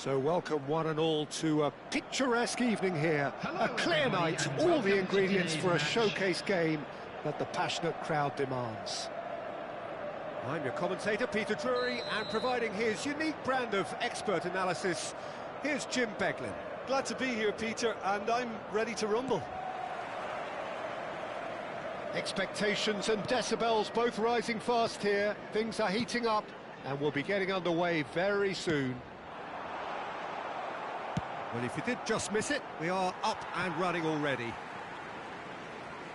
So welcome one and all to a picturesque evening here. A clear night, all the ingredients for a showcase game that the passionate crowd demands. I'm your commentator, Peter Drury, and providing his unique brand of expert analysis, here's Jim Beglin. Glad to be here, Peter, and I'm ready to rumble. Expectations and decibels both rising fast here. Things are heating up, and we'll be getting underway very soon. Well, if you did just miss it, we are up and running already.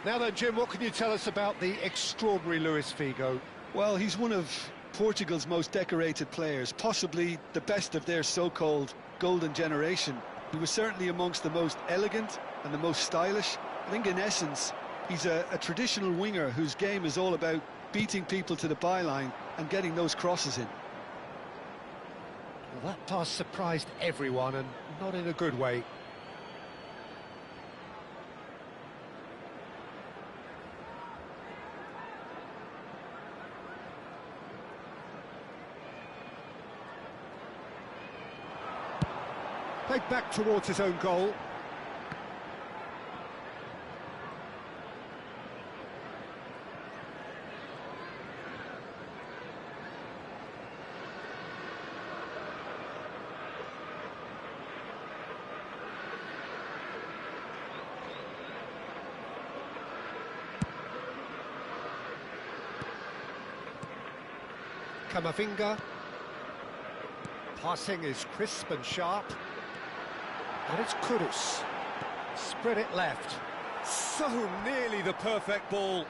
Now then, Jim, what can you tell us about the extraordinary Luis Figo? Well, he's one of Portugal's most decorated players, possibly the best of their so-called golden generation. He was certainly amongst the most elegant and the most stylish. I think in essence, he's a traditional winger whose game is all about beating people to the byline and getting those crosses in. Well, that pass surprised everyone, and not in a good way. Played back towards his own goal. Camavinga. Passing is crisp and sharp. And it's Kudus. Spread it left. So nearly the perfect ball.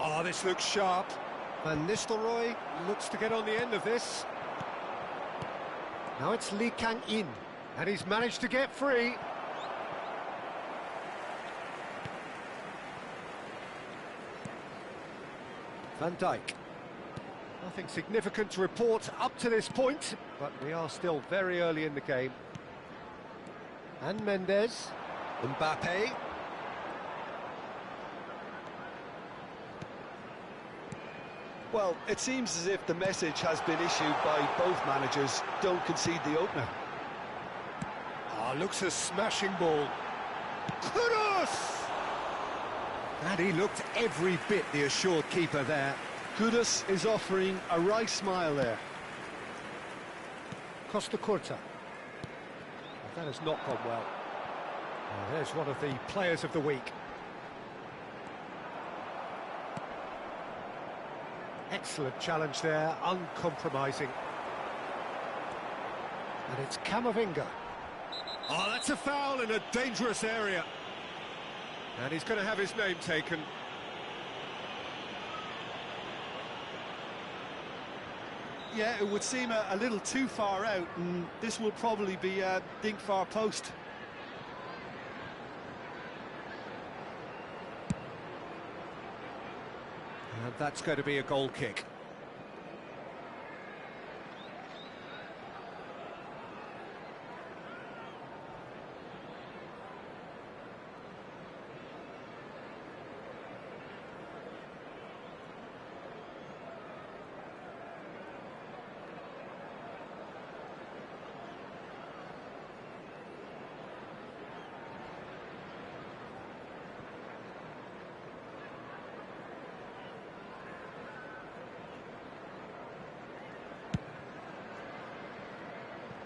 Oh, this looks sharp. And Nistelrooy looks to get on the end of this. Now it's Lee Kang-in, and he's managed to get free. Van Dijk. Nothing significant to report up to this point, but we are still very early in the game. And Mendes. Mbappe. Well, it seems as if the message has been issued by both managers: don't concede the opener. Ah, looks a smashing ball. Kudus! And he looked every bit the assured keeper there. Kudus is offering a right smile there. Costa Curta. That has not gone well. Oh, there's one of the players of the week. Excellent challenge there, uncompromising. And it's Camavinga. Oh, that's a foul in a dangerous area. And he's going to have his name taken. Yeah, it would seem a little too far out, and this will probably be a dink far post. And that's going to be a goal kick.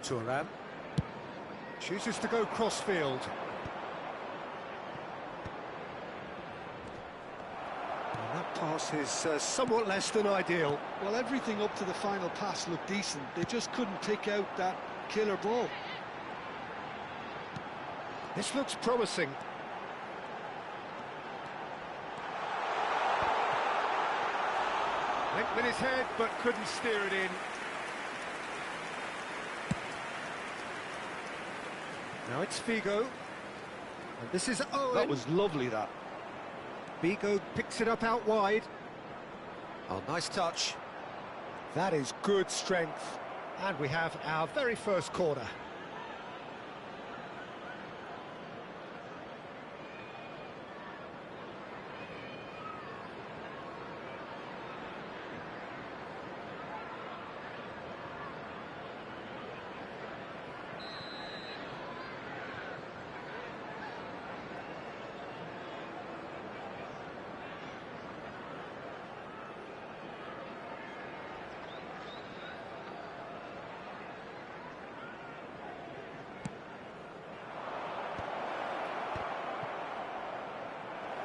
Thuram chooses to go crossfield. And that pass is somewhat less than ideal. Well, everything up to the final pass looked decent. They just couldn't pick out that killer ball. This looks promising. Went with his head, but couldn't steer it in. Now it's Figo. And this is Owen. That was lovely, that. Figo picks it up out wide. Oh, nice touch. That is good strength. And we have our very first corner.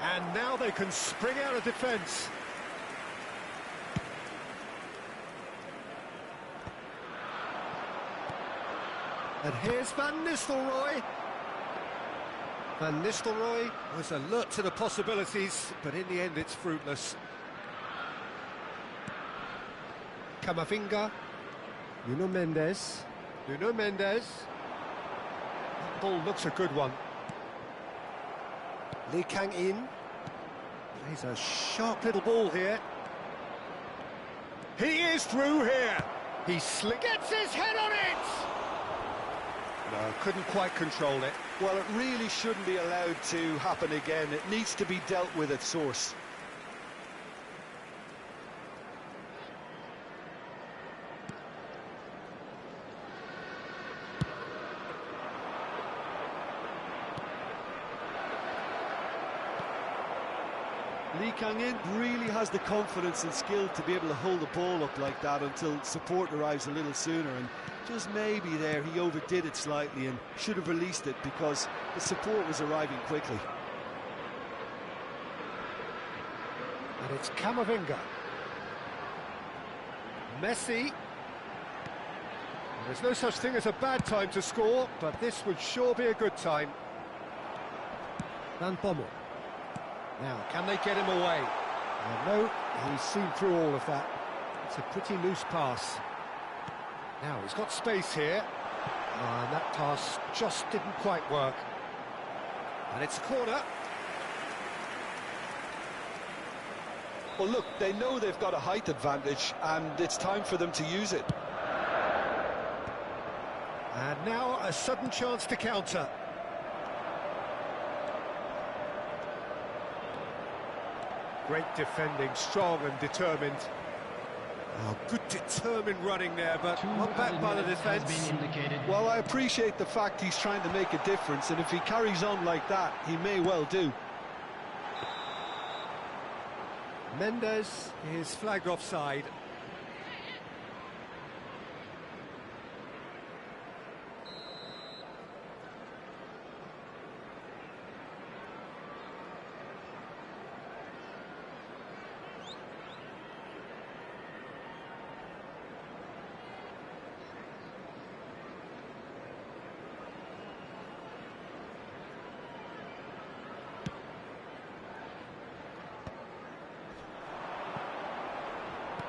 And now they can spring out of defence. And here's Van Nistelrooy. Van Nistelrooy was alert to the possibilities, but in the end it's fruitless. Camavinga. Nuno Mendes. Nuno Mendes. That ball looks a good one. Lee Kang-in. He's a sharp little ball here. He is through here. He gets his head on it. No, couldn't quite control it. Well, it really shouldn't be allowed to happen again. It needs to be dealt with at source. Lee Kang-in really has the confidence and skill to be able to hold the ball up like that until support arrives a little sooner, and just maybe there he overdid it slightly and should have released it because the support was arriving quickly. And it's Camavinga. Messi. There's no such thing as a bad time to score, but this would sure be a good time. Van Bommel. Now, can they get him away? No, he's seen through all of that. It's a pretty loose pass. Now, he's got space here. And that pass just didn't quite work. And it's a corner. Well, look, they know they've got a height advantage, and it's time for them to use it. And now a sudden chance to counter. Great defending, strong and determined. Oh, good determined running there, but not back by the defence. Well, I appreciate the fact he's trying to make a difference, and if he carries on like that, he may well do. Mendes is flagged offside.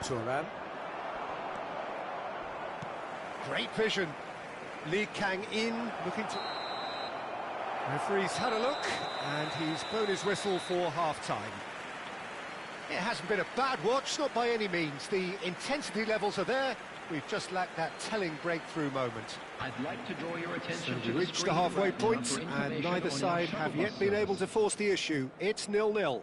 Turan. Great vision. Lee Kang-in looking to... Referee's had a look, and he's blown his whistle for half-time. It hasn't been a bad watch, not by any means. The intensity levels are there. We've just lacked that telling breakthrough moment. I'd like to draw your attention so we reached the halfway point, and neither side have yet been able to force the issue. It's 0-0.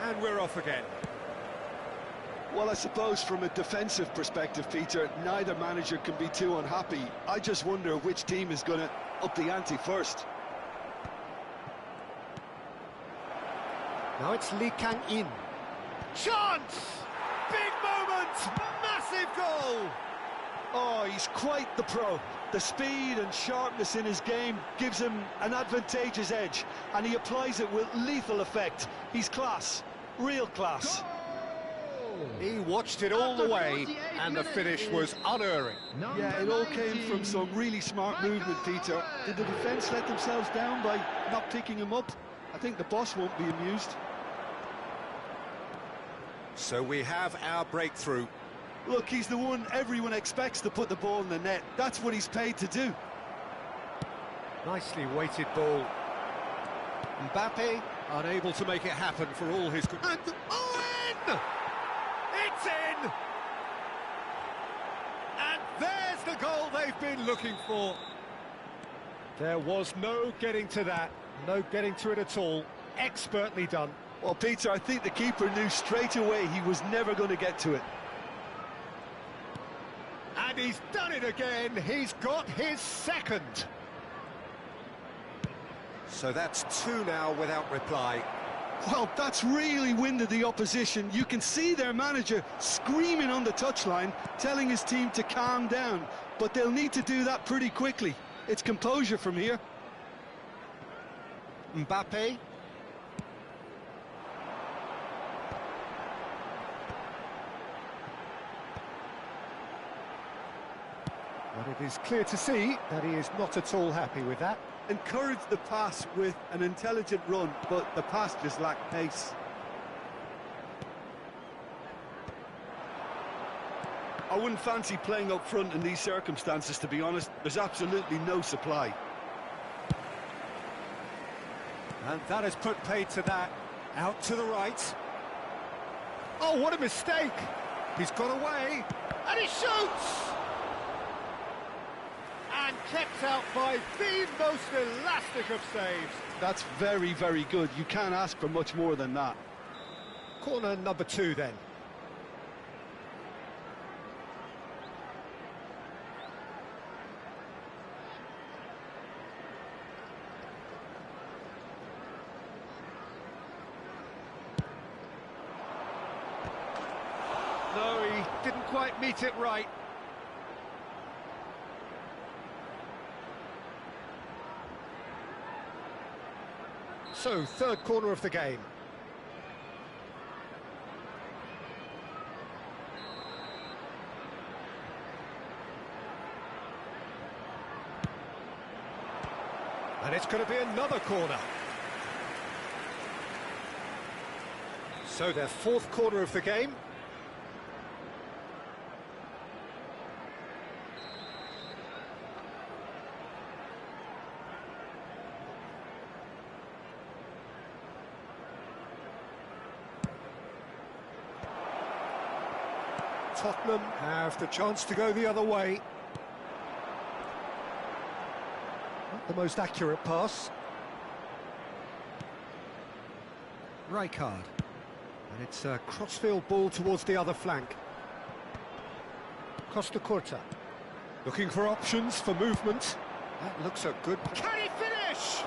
And we're off again. Well, I suppose from a defensive perspective, Peter, neither manager can be too unhappy. I just wonder which team is going to up the ante first. Now it's Lee Kang-in. Chance! Big moment! Massive goal! Oh, he's quite the pro. The speed and sharpness in his game gives him an advantageous edge, and he applies it with lethal effect. He's class, real class. He watched it all the way, and the finish was unerring. Yeah, it all came from some really smart movement, Peter. Did the defence let themselves down by not picking him up? I think the boss won't be amused. So we have our breakthrough. Look, he's the one everyone expects to put the ball in the net. That's what he's paid to do. Nicely weighted ball. Mbappe unable to make it happen for all his good. And Owen! It's in! And there's the goal they've been looking for. There was no getting to that, no getting to it at all. Expertly done. Well, Peter, I think the keeper knew straight away he was never going to get to it. And he's done it again. He's got his second. So that's two now without reply. Well, that's really winded the opposition. You can see their manager screaming on the touchline, telling his team to calm down. But they'll need to do that pretty quickly. It's composure from here. Mbappe. But it is clear to see that he is not at all happy with that. Encouraged the pass with an intelligent run, but the pass just lacked pace. I wouldn't fancy playing up front in these circumstances, to be honest. There's absolutely no supply. And that has put paid to that. Out to the right. Oh, what a mistake! He's got away, and he shoots! And kept out by the most elastic of saves. That's very, very good. You can't ask for much more than that. Corner number 2 then. No, he didn't quite meet it right. So, third corner of the game. And it's going to be another corner. So, their fourth corner of the game. Tottenham have the chance to go the other way. Not the most accurate pass. Rijkaard. And it's a crossfield ball towards the other flank. Costa Curta. Looking for options for movement. That looks a good... Can he finish?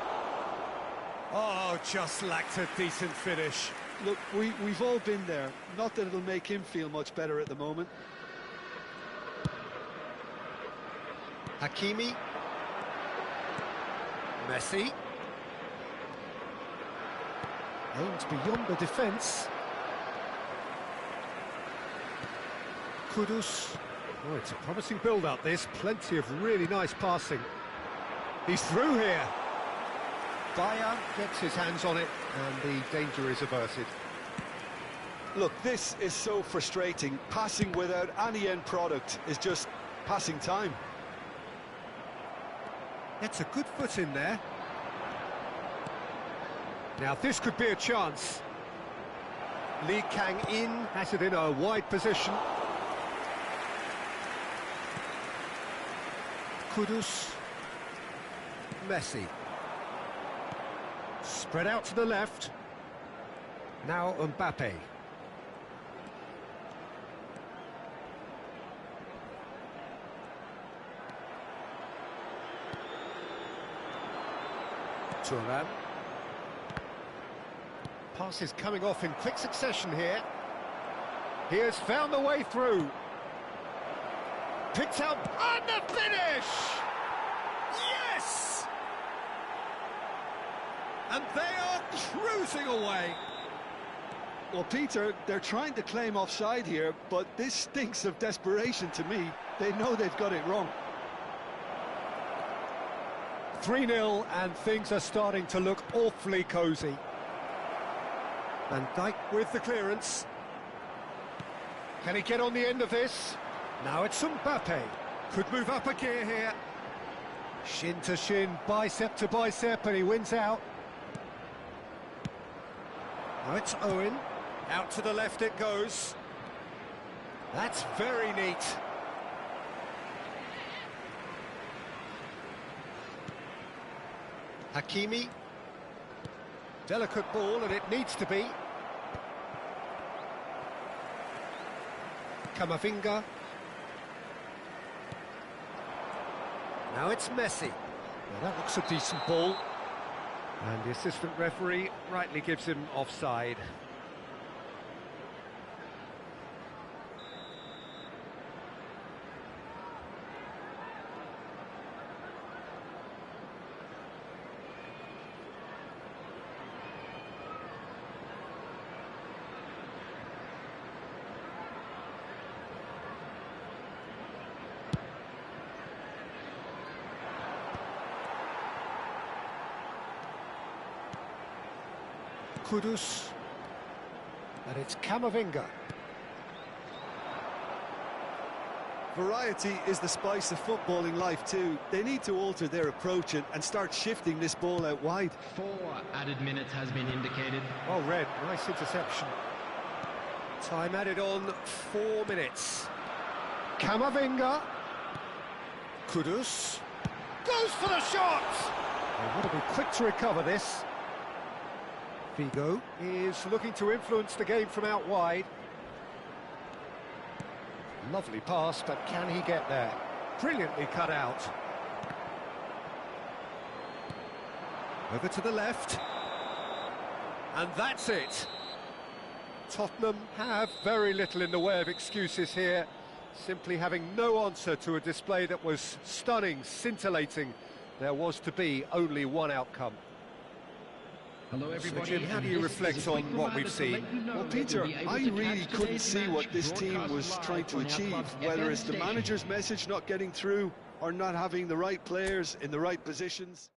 Oh, just lacked a decent finish. Look, we've all been there. Not that it'll make him feel much better at the moment. Hakimi. Messi. Aims beyond the defence. Kudus. Oh, it's a promising build-up, this. Plenty of really nice passing. He's through here. Bayer gets his hands on it, and the danger is averted. Look, this is so frustrating. Passing without any end product is just passing time. Gets a good foot in there. Now, this could be a chance. Lee Kang-in has it in a wide position. Kudus. Messi. Spread out to the left. Now Mbappe. Thuram. Passes coming off in quick succession here. He has found the way through. Picked up, and the finish! Yes! And they are cruising away. Well, Peter, they're trying to claim offside here, but this stinks of desperation to me. They know they've got it wrong. 3-0, and things are starting to look awfully cosy. Van Dijk with the clearance. Can he get on the end of this? Now it's Mbappe. Could move up a gear here. Shin to shin, bicep to bicep, and he wins out. Now it's Owen. Out to the left it goes. That's very neat. Hakimi. Delicate ball, and it needs to be. Camavinga. Now it's Messi. Well, that looks a decent ball. And the assistant referee rightly gives him offside. Kudus, and it's Camavinga. Variety is the spice of footballing life too. They need to alter their approach and start shifting this ball out wide. 4 added minutes has been indicated. Well read, nice interception. Time added on 4 minutes. Camavinga. Kudus. Goes for the shot! They want to be quick to recover this. Figo is looking to influence the game from out wide. Lovely pass, but can he get there? Brilliantly cut out. Over to the left. And that's it. Tottenham have very little in the way of excuses here, simply having no answer to a display that was stunning, scintillating. There was to be only one outcome. Hello everybody. So Jim, how do you reflect on what we've seen? Well, Peter, I really couldn't see what this team was trying to achieve, whether it's the manager's message not getting through or not having the right players in the right positions.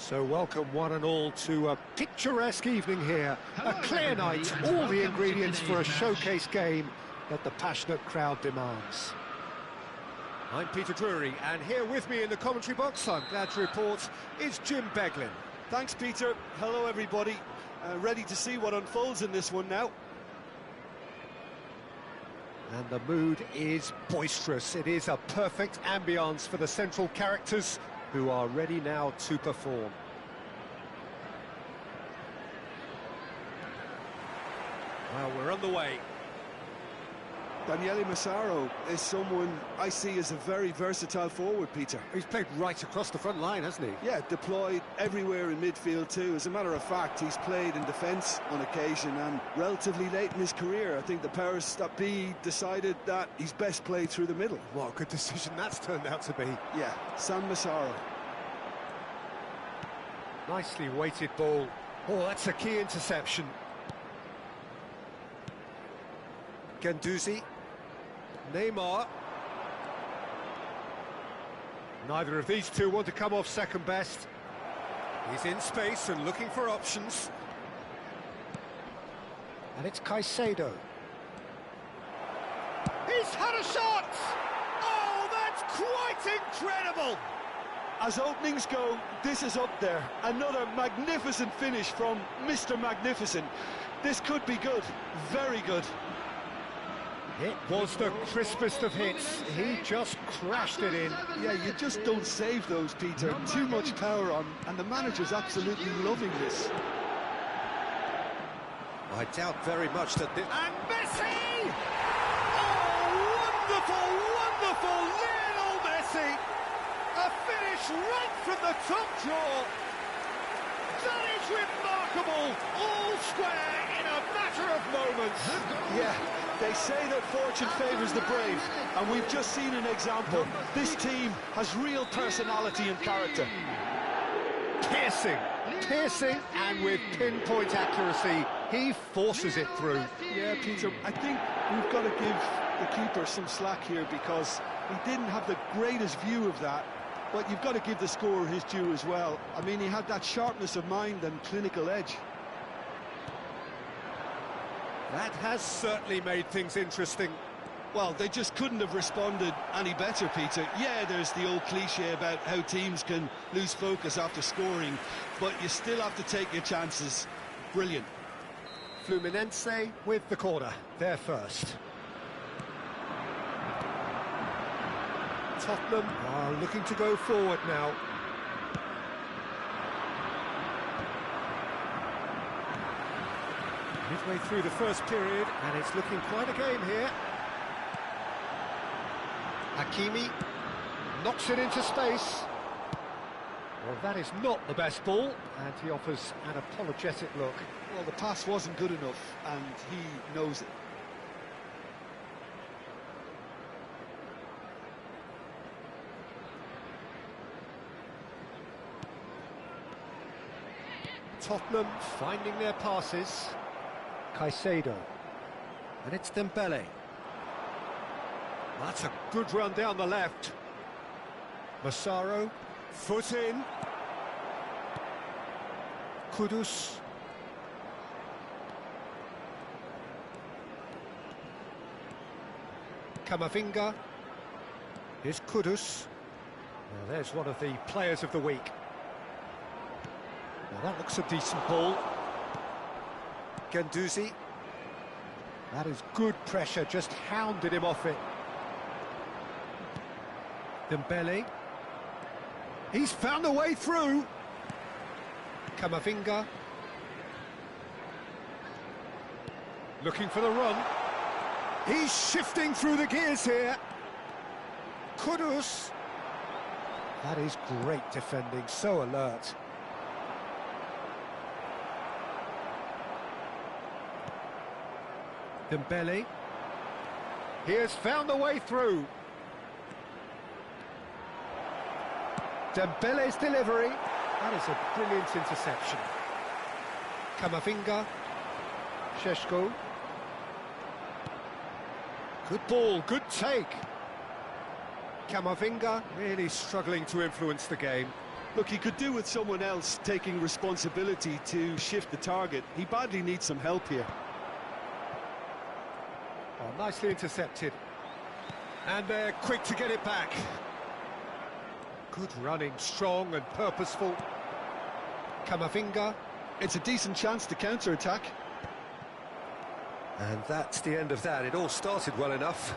So welcome one and all to a picturesque evening here. A clear night, all the ingredients for a showcase game that the passionate crowd demands. I'm Peter Drury, and here with me in the commentary box, I'm glad to report, is Jim Beglin. Thanks, Peter. Hello, everybody. Ready to see what unfolds in this one now. And the mood is boisterous. It is a perfect ambience for the central characters, who are ready now to perform. Well, we're on the way. Daniele Massaro is someone I see as a very versatile forward, Peter. He's played right across the front line, hasn't he? Yeah, deployed everywhere in midfield too. As a matter of fact, he's played in defence on occasion, and relatively late in his career, I think the powers that be decided that he's best played through the middle. What a good decision that's turned out to be. Yeah, San Massaro. Nicely weighted ball. Oh, that's a key interception. Guendouzi. Neymar. Neither of these two want to come off second best. He's in space and looking for options. And it's Caicedo. He's had a shot! Oh, that's quite incredible! As openings go, this is up there. Another magnificent finish from Mr. Magnificent. This could be good, very good. It was the crispest of hits. He just crashed it in. Yeah, you just don't save those, Peter. Too much power on, and the manager's absolutely loving this. I doubt very much that this... And Messi! Oh, wonderful, wonderful Lionel Messi! A finish right from the top drawer. That is remarkable. All square in a matter of moments. Yeah, they say that fortune favours the brave, and we've just seen an example. This team has real personality and character. Piercing, and with pinpoint accuracy, he forces it through. Yeah, Peter, I think we've got to give the keeper some slack here, because he didn't have the greatest view of that. But you've got to give the scorer his due as well. I mean, he had that sharpness of mind and clinical edge. That has certainly made things interesting. Well, they just couldn't have responded any better, Peter. Yeah, there's the old cliche about how teams can lose focus after scoring, but you still have to take your chances. Brilliant. Fluminense with the corner, they're first. Tottenham are looking to go forward now. Midway through the first period, and it's looking quite a game here. Hakimi knocks it into space. Well, that is not the best ball, and he offers an apologetic look. Well, the pass wasn't good enough, and he knows it. Tottenham finding their passes. Caicedo. And it's Dembele. That's a good run down the left. Massaro. Foot in. Kudus. Camavinga. Here's Kudus. Now there's one of the players of the week. Well, that looks a decent ball. Guendouzi. That is good pressure, just hounded him off it. Dembele. He's found a way through. Camavinga. Looking for the run. He's shifting through the gears here. Kudus. That is great defending, so alert. Dembele. He has found a way through. Dembele's delivery. That is a brilliant interception. Camavinga. Šeško. Good ball, good take. Camavinga really struggling to influence the game. Look, he could do with someone else taking responsibility to shift the target. He badly needs some help here. Oh, nicely intercepted. And they're quick to get it back. Good running, strong and purposeful. Kamavinga. It's a decent chance to counter-attack. And that's the end of that. It all started well enough.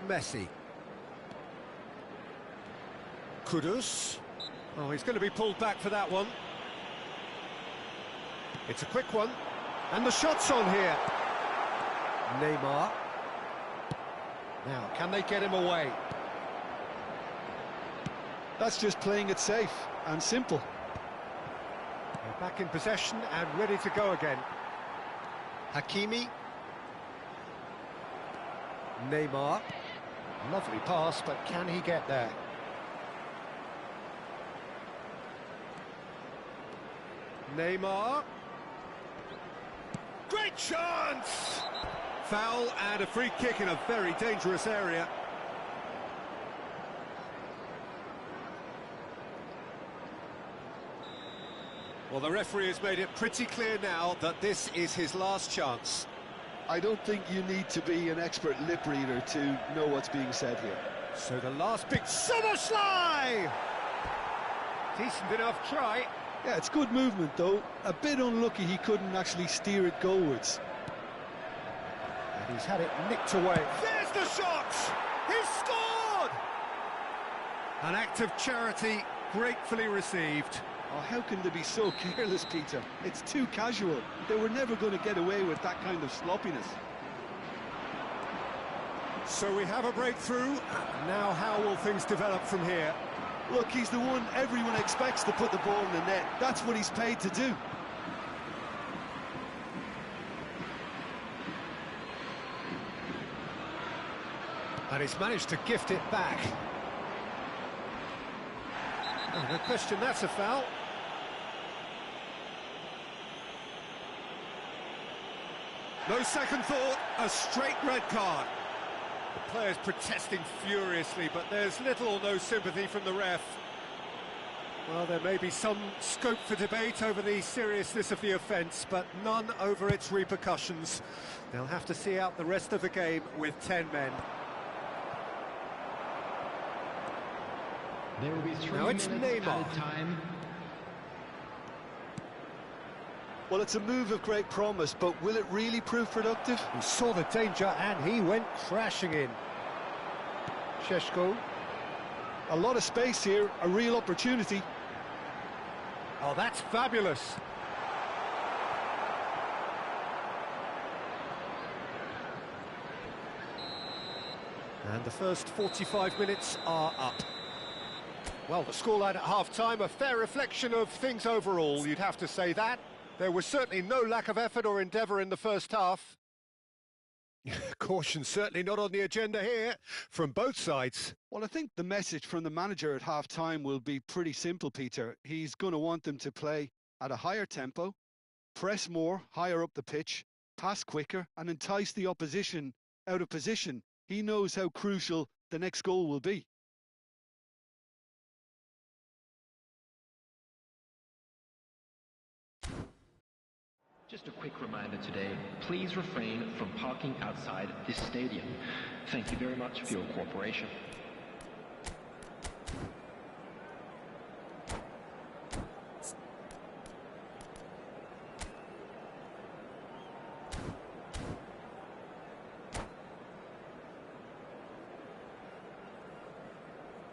Messi. Kudus. Oh, he's going to be pulled back for that one. It's a quick one. And the shot's on here. Neymar. Now, can they get him away? That's just playing it safe and simple. They're back in possession and ready to go again. Hakimi. Neymar. Lovely pass, but can he get there? Neymar. Great chance! Foul and a free kick in a very dangerous area. Well, the referee has made it pretty clear now that this is his last chance. I don't think you need to be an expert lip reader to know what's being said here. So the last big Soboslai! Decent enough try. Yeah, it's good movement though. A bit unlucky he couldn't actually steer it goalwards. And he's had it nicked away. There's the shot! He's scored! An act of charity gratefully received. Oh, how can they be so careless, Peter? It's too casual. They were never going to get away with that kind of sloppiness. So we have a breakthrough. Now how will things develop from here? Look, he's the one everyone expects to put the ball in the net. That's what he's paid to do. And he's managed to gift it back. Oh, no question, that's a foul. No second thought, a straight red card. The players protesting furiously, but there's little or no sympathy from the ref. Well, there may be some scope for debate over the seriousness of the offence, but none over its repercussions. They'll have to see out the rest of the game with 10 men. There will be 3 Now it's minutes Neymar. added time. Well, it's a move of great promise, but will it really prove productive? He saw the danger and he went crashing in. Šeško. A lot of space here, a real opportunity. Oh, that's fabulous. And the first 45 minutes are up. Well, the scoreline at half-time, a fair reflection of things overall, you'd have to say that. There was certainly no lack of effort or endeavour in the first half. Caution certainly not on the agenda here, from both sides. Well, I think the message from the manager at half-time will be pretty simple, Peter. He's going to want them to play at a higher tempo, press more, higher up the pitch, pass quicker, and entice the opposition out of position. He knows how crucial the next goal will be. Just a quick reminder today, please refrain from parking outside this stadium. Thank you very much for your cooperation.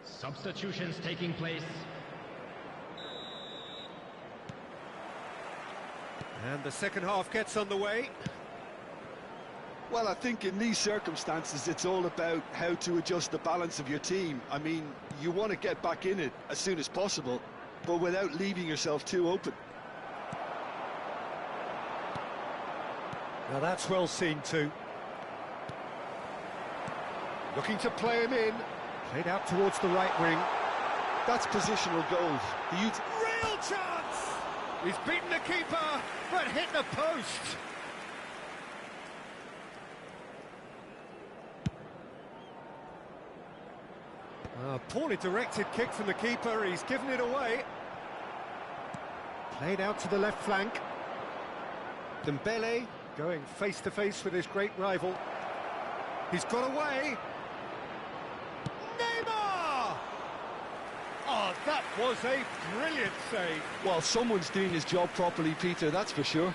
Substitutions taking place. And the second half gets underway. Well, I think in these circumstances, it's all about how to adjust the balance of your team. I mean, you want to get back in it as soon as possible, but without leaving yourself too open. Now that's well seen too. Looking to play him in. Played out towards the right wing. That's positional goal. Real chance! He's beaten the keeper, but hit the post. A poorly directed kick from the keeper, he's given it away. Played out to the left flank. Dembele going face-to-face with his great rival. He's got away. Neymar! Oh, that was a brilliant save. Well, someone's doing his job properly, Peter, that's for sure.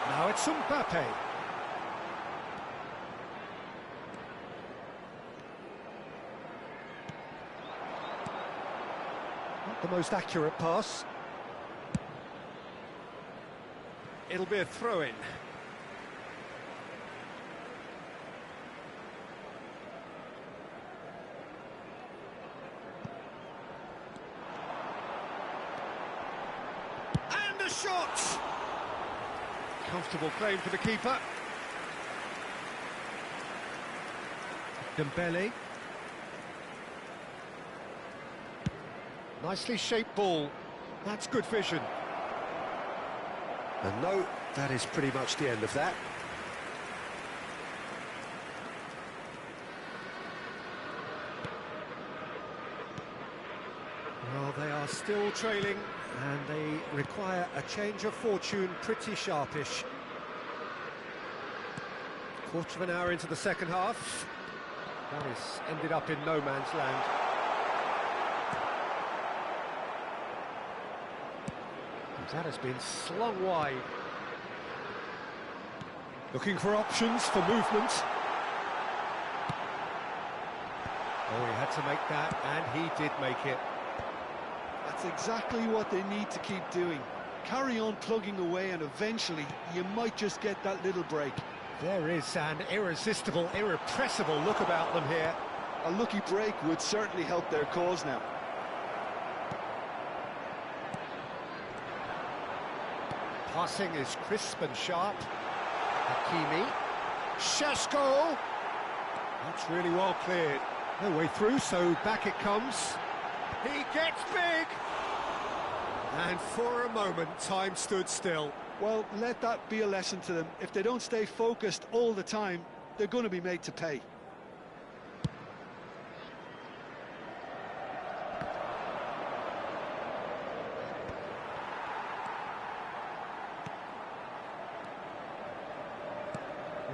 Now it's Mbappe. Not the most accurate pass. It'll be a throw-in. And a shot! Comfortable claim for the keeper. Dembele. Nicely shaped ball. That's good vision. And no, that is pretty much the end of that. Well, they are still trailing, and they require a change of fortune pretty sharpish. Quarter of an hour into the second half. That is ended up in no man's land. That has been slung wide. Looking for options for movement. Oh, he had to make that, and he did make it. That's exactly what they need to keep doing. Carry on plugging away, and eventually you might just get that little break. There is an irresistible, irrepressible look about them here. A lucky break would certainly help their cause now. Passing is crisp and sharp. Hakimi. Šeško! That's really well cleared. No way through, so back it comes. He gets big! And for a moment, time stood still. Well, let that be a lesson to them. If they don't stay focused all the time, they're going to be made to pay.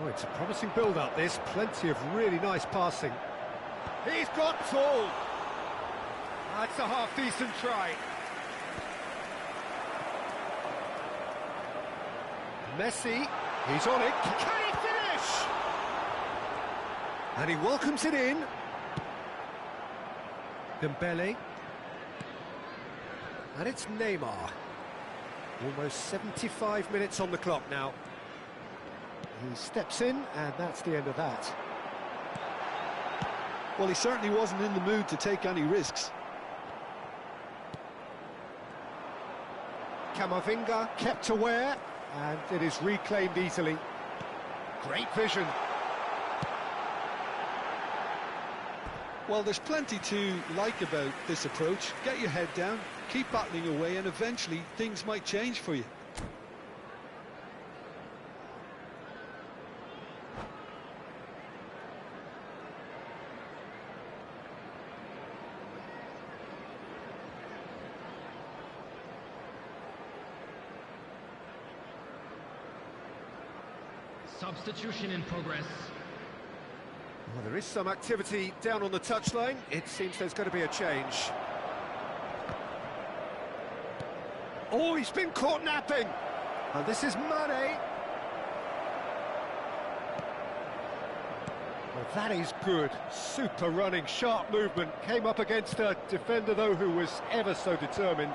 Oh, it's a promising build-up, this. Plenty of really nice passing. He's got tall! That's a half-decent try. Messi, he's on it. Can he finish? And he welcomes it in. Dembele. And it's Neymar. Almost 75 minutes on the clock now. He steps in, and that's the end of that. Well, he certainly wasn't in the mood to take any risks. Camavinga kept aware, and it is reclaimed easily. Great vision. Well, there's plenty to like about this approach. Get your head down, keep battling away, and eventually things might change for you. Substitution in progress. Well, there is some activity down on the touchline. It seems there's going to be a change. Oh, he's been caught napping. And this is Mane. Well, that is good. Super running, sharp movement. Came up against a defender, though, who was ever so determined.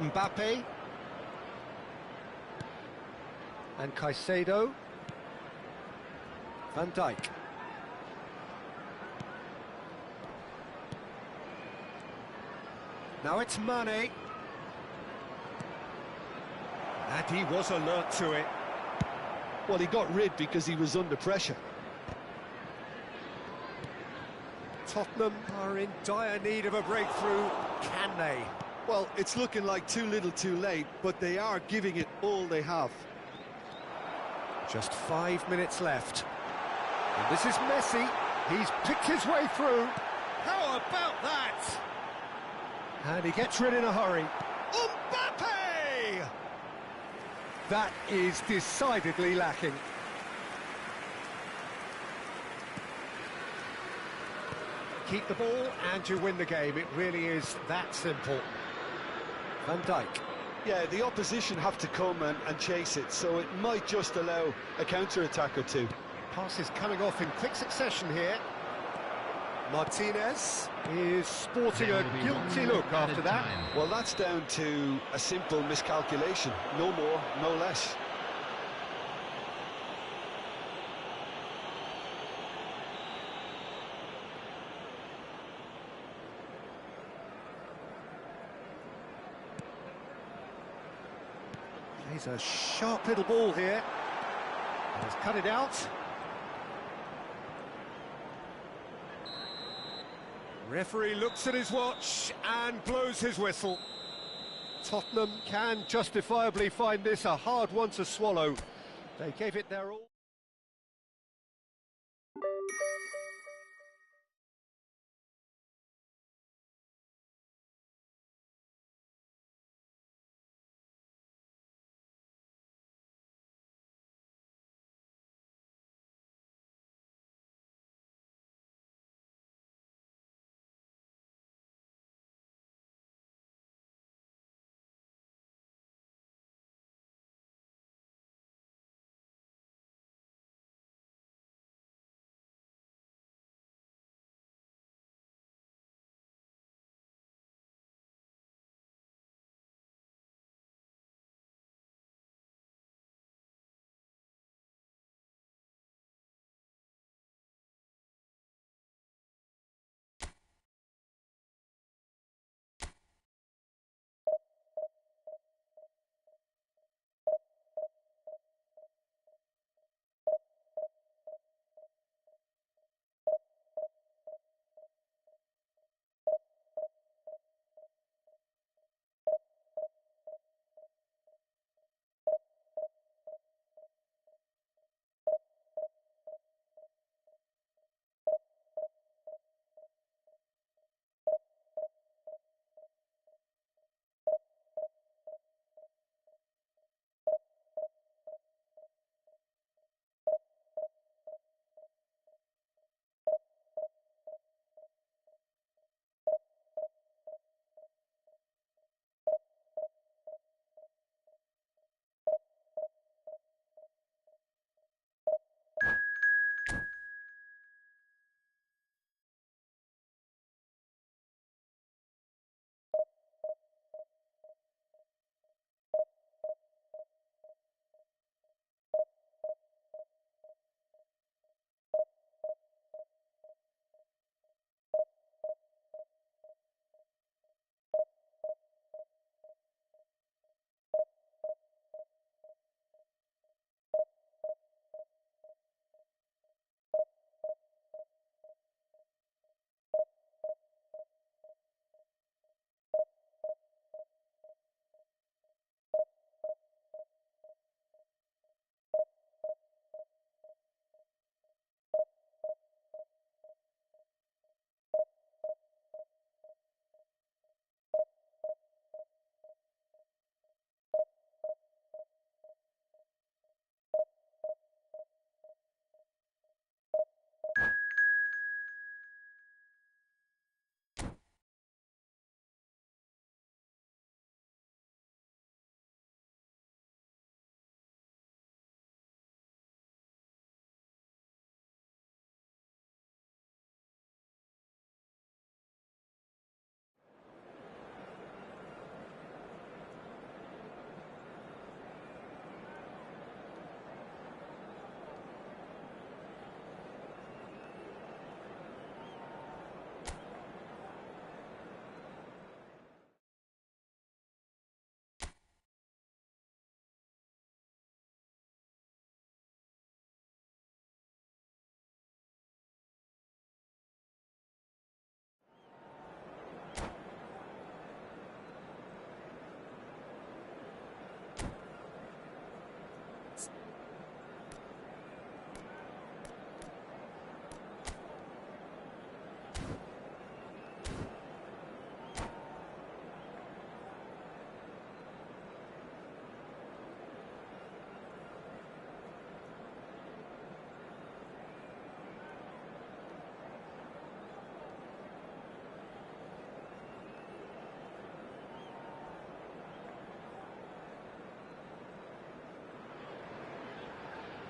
Mbappe. And Caicedo. Van Dijk. Now it's Mane. And he was alert to it. Well, he got rid because he was under pressure. Tottenham are in dire need of a breakthrough. Can they? Well, it's looking like too little too late, but they are giving it all they have. Just 5 minutes left. And this is Messi. He's picked his way through. How about that? And he gets rid in a hurry. Mbappe! That is decidedly lacking. Keep the ball and you win the game. It really is that simple. Van Dijk. Yeah, the opposition have to come and chase it, so it might just allow a counter-attack or two. Passes coming off in quick succession here. Martinez is sporting a guilty look after that. Well, that's down to a simple miscalculation. No more, no less. Plays a sharp little ball here. He's cut it out. Referee looks at his watch and blows his whistle. Tottenham can justifiably find this a hard one to swallow. They gave it their all.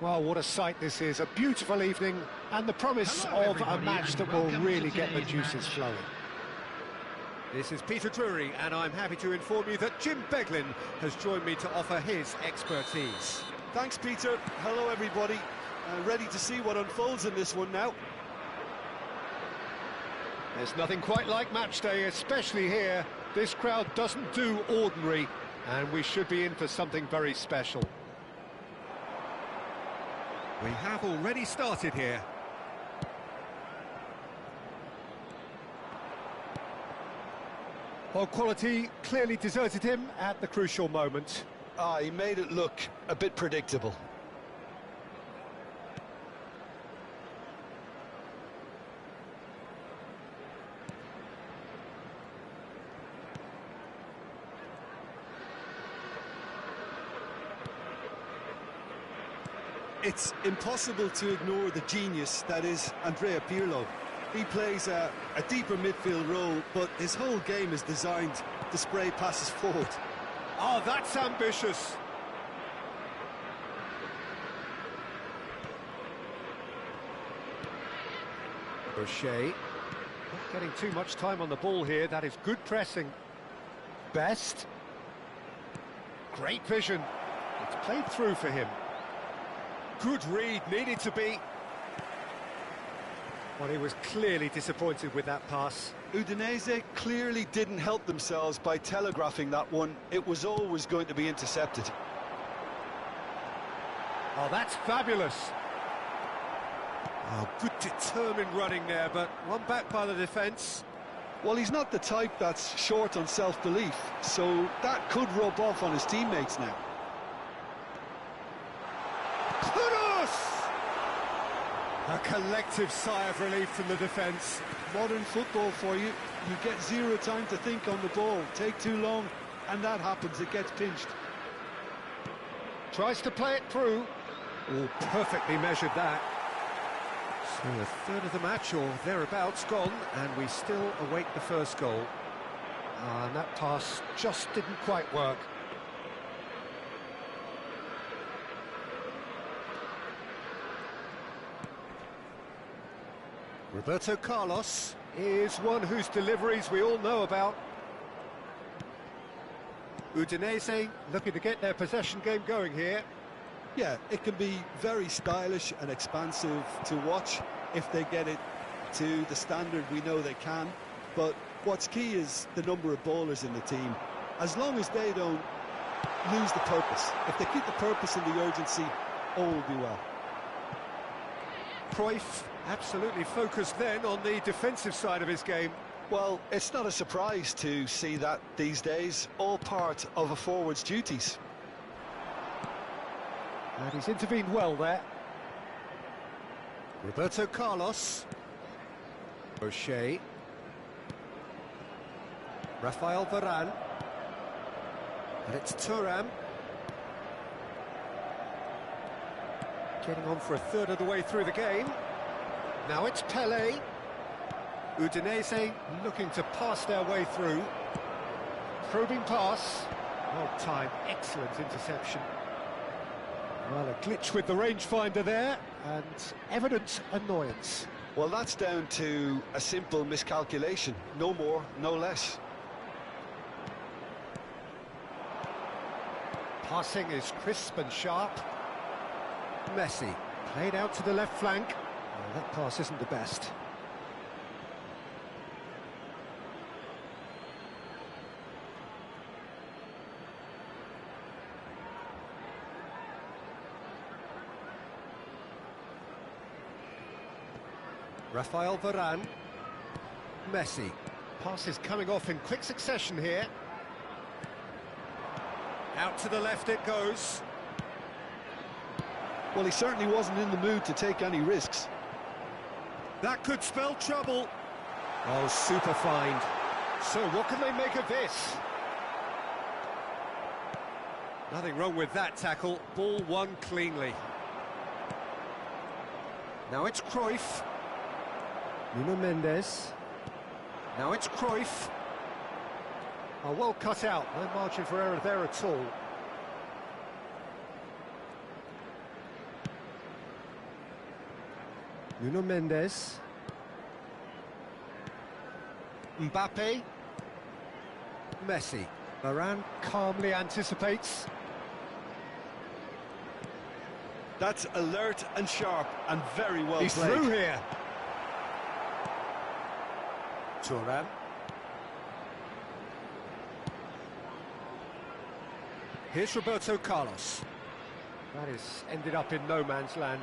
Well, what a sight this is. A beautiful evening and the promise of a match that will really get the juices flowing. This is Peter Drury, and I'm happy to inform you that Jim Beglin has joined me to offer his expertise. Thanks, Peter. Hello, everybody. Ready to see what unfolds in this one now. There's nothing quite like match day, especially here. This crowd doesn't do ordinary, and we should be in for something very special. We have already started here. Well, quality clearly deserted him at the crucial moment. He made it look a bit predictable. It's impossible to ignore the genius that is Andrea Pirlo. He plays a deeper midfield role, but his whole game is designed to spray passes forward. Oh, that's ambitious. O'Shea. Not getting too much time on the ball here. That is good pressing. Best. Great vision. It's played through for him. Good read, needed to be. Well, he was clearly disappointed with that pass. Udinese clearly didn't help themselves by telegraphing that one. It was always going to be intercepted. Oh, that's fabulous. Oh, good determined running there, but one back by the defence. Well, he's not the type that's short on self-belief, so that could rub off on his teammates now. A collective sigh of relief from the defence. Modern football for you. You get zero time to think on the ball. Take too long, and that happens. It gets pinched. Tries to play it through. Oh, perfectly measured that. So a third of the match, or thereabouts, gone, and we still await the first goal. And that pass just didn't quite work. Roberto Carlos. Is one whose deliveries we all know about. Udinese looking to get their possession game going here. Yeah, it can be very stylish and expansive to watch if they get it to the standard we know they can. But what's key is the number of ballers in the team. As long as they don't lose the purpose, if they keep the purpose and the urgency, all will be well. Cruyff absolutely focused then on the defensive side of his game. Well, it's not a surprise to see that these days, all part of a forward's duties. And he's intervened well there. Roberto Carlos. O'Shea. Rafael Varane. And it's Thuram. Getting on for a third of the way through the game. Now it's Pele. Udinese looking to pass their way through. Probing pass. Well timed, excellent interception. Well, a glitch with the rangefinder there, and evident annoyance. Well, that's down to a simple miscalculation. No more, no less. Passing is crisp and sharp. Messi, played out to the left flank. Well, that pass isn't the best. Rafael Varane. Messi. Pass is coming off in quick succession here. Out to the left it goes. Well, he certainly wasn't in the mood to take any risks. That could spell trouble. Oh, super find. So what can they make of this? Nothing wrong with that tackle. Ball won cleanly. Now it's Cruyff. Nuno Mendes. Now it's Cruyff. Oh, well cut out. No margin for error there at all. Nuno Mendes. Mbappe. Messi. Varane calmly anticipates. That's alert and sharp and very well He's played. through here. Thuram. Here's Roberto Carlos. That is ended up in no man's land.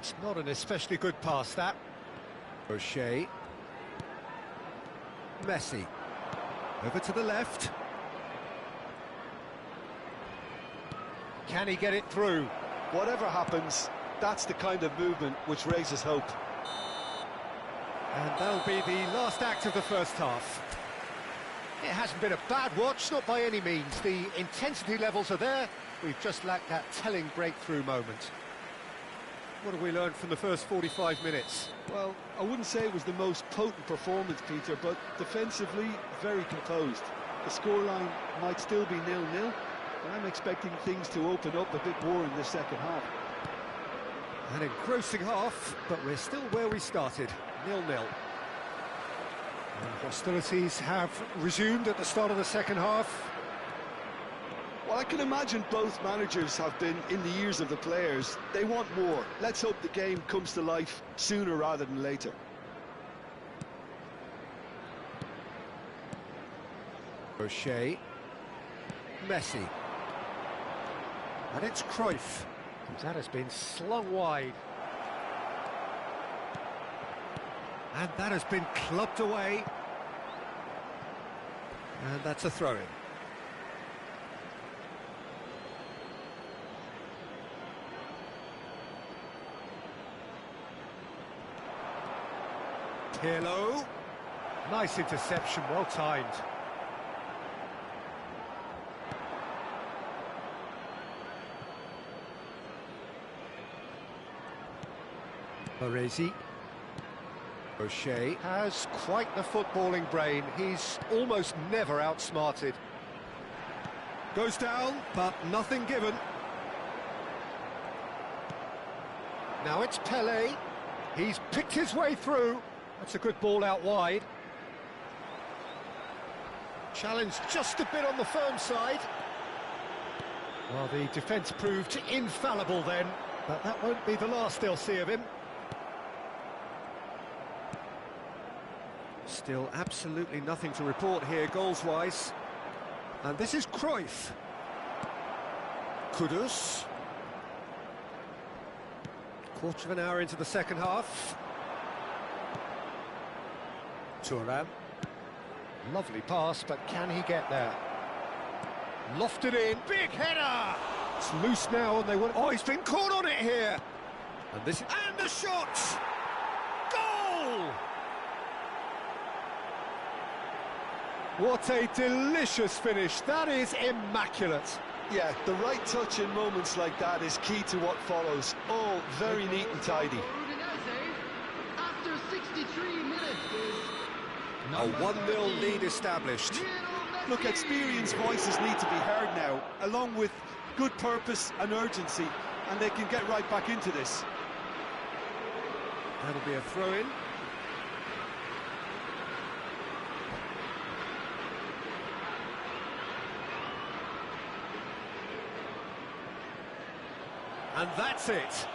It's not an especially good pass, that. O'Shea. Messi. Over to the left. Can he get it through? Whatever happens, that's the kind of movement which raises hope. And that'll be the last act of the first half. It hasn't been a bad watch, not by any means. The intensity levels are there. We've just lacked that telling breakthrough moment. What have we learned from the first 45 minutes? Well, I wouldn't say it was the most potent performance, Peter, but defensively, very composed. The scoreline might still be 0-0, but I'm expecting things to open up a bit more in the second half. An engrossing half, but we're still where we started, 0-0. And hostilities have resumed at the start of the second half. Well, I can imagine both managers have been in the ears of the players. They want more. Let's hope the game comes to life sooner rather than later. O'Shea. Messi. And it's Cruyff. That has been slung wide. And that has been clubbed away. And that's a throw-in. Pirlo. Nice interception, well timed. Baresi. O'Shea has quite the footballing brain. He's almost never outsmarted. Goes down, but nothing given. Now it's Pelé. He's picked his way through. That's a good ball out wide. Challenge just a bit on the firm side. Well, the defence proved infallible then, but that won't be the last they'll see of him. Still absolutely nothing to report here goals-wise. And this is Cruyff. Kudus. Quarter of an hour into the second half. Thuram. Lovely pass, but can he get there? Lofted in, big header! It's loose now, and they want... Oh, he's been caught on it here! And this... And the shot! Goal! What a delicious finish. That is immaculate. Yeah, the right touch in moments like that is key to what follows. All very neat and tidy. After 63 minutes A 1-0 lead established. Look, experienced voices need to be heard now, along with good purpose and urgency, and they can get right back into this. That'll be a throw-in. And that's it.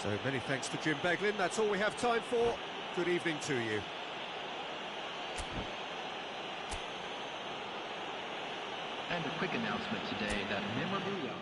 So many thanks to Jim Beglin. That's all we have time for. Good evening to you. And a quick announcement today that memorabilia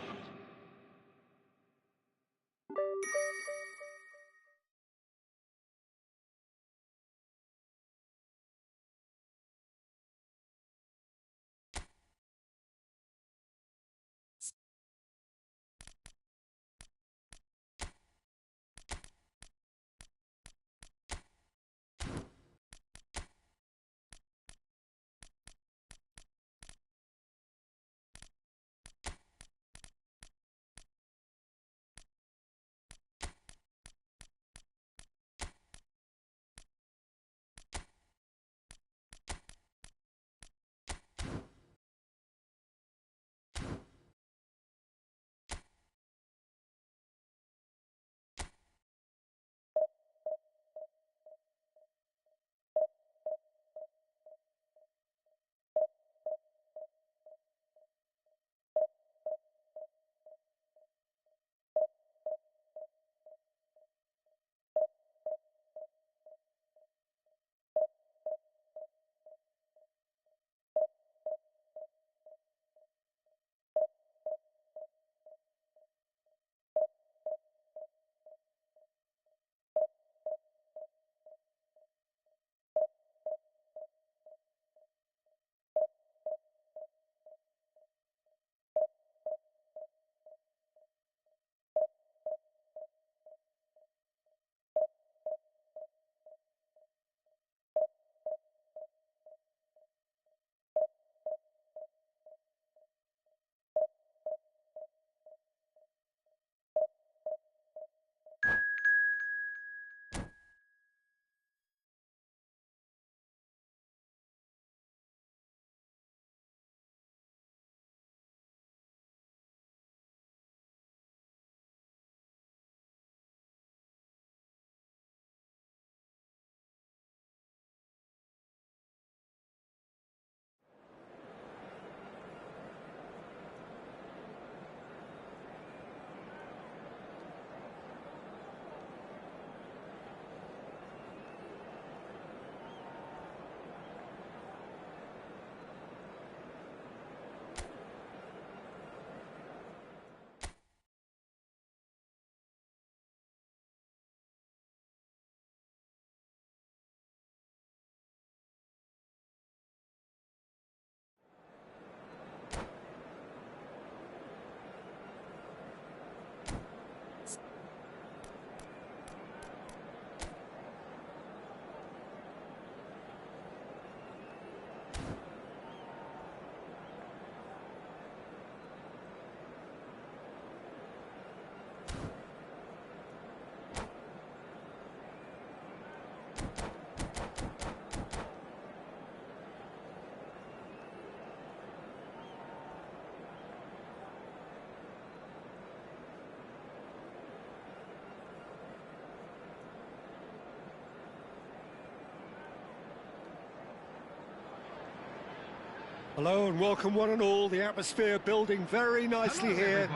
Hello and welcome one and all. The atmosphere building very nicely here.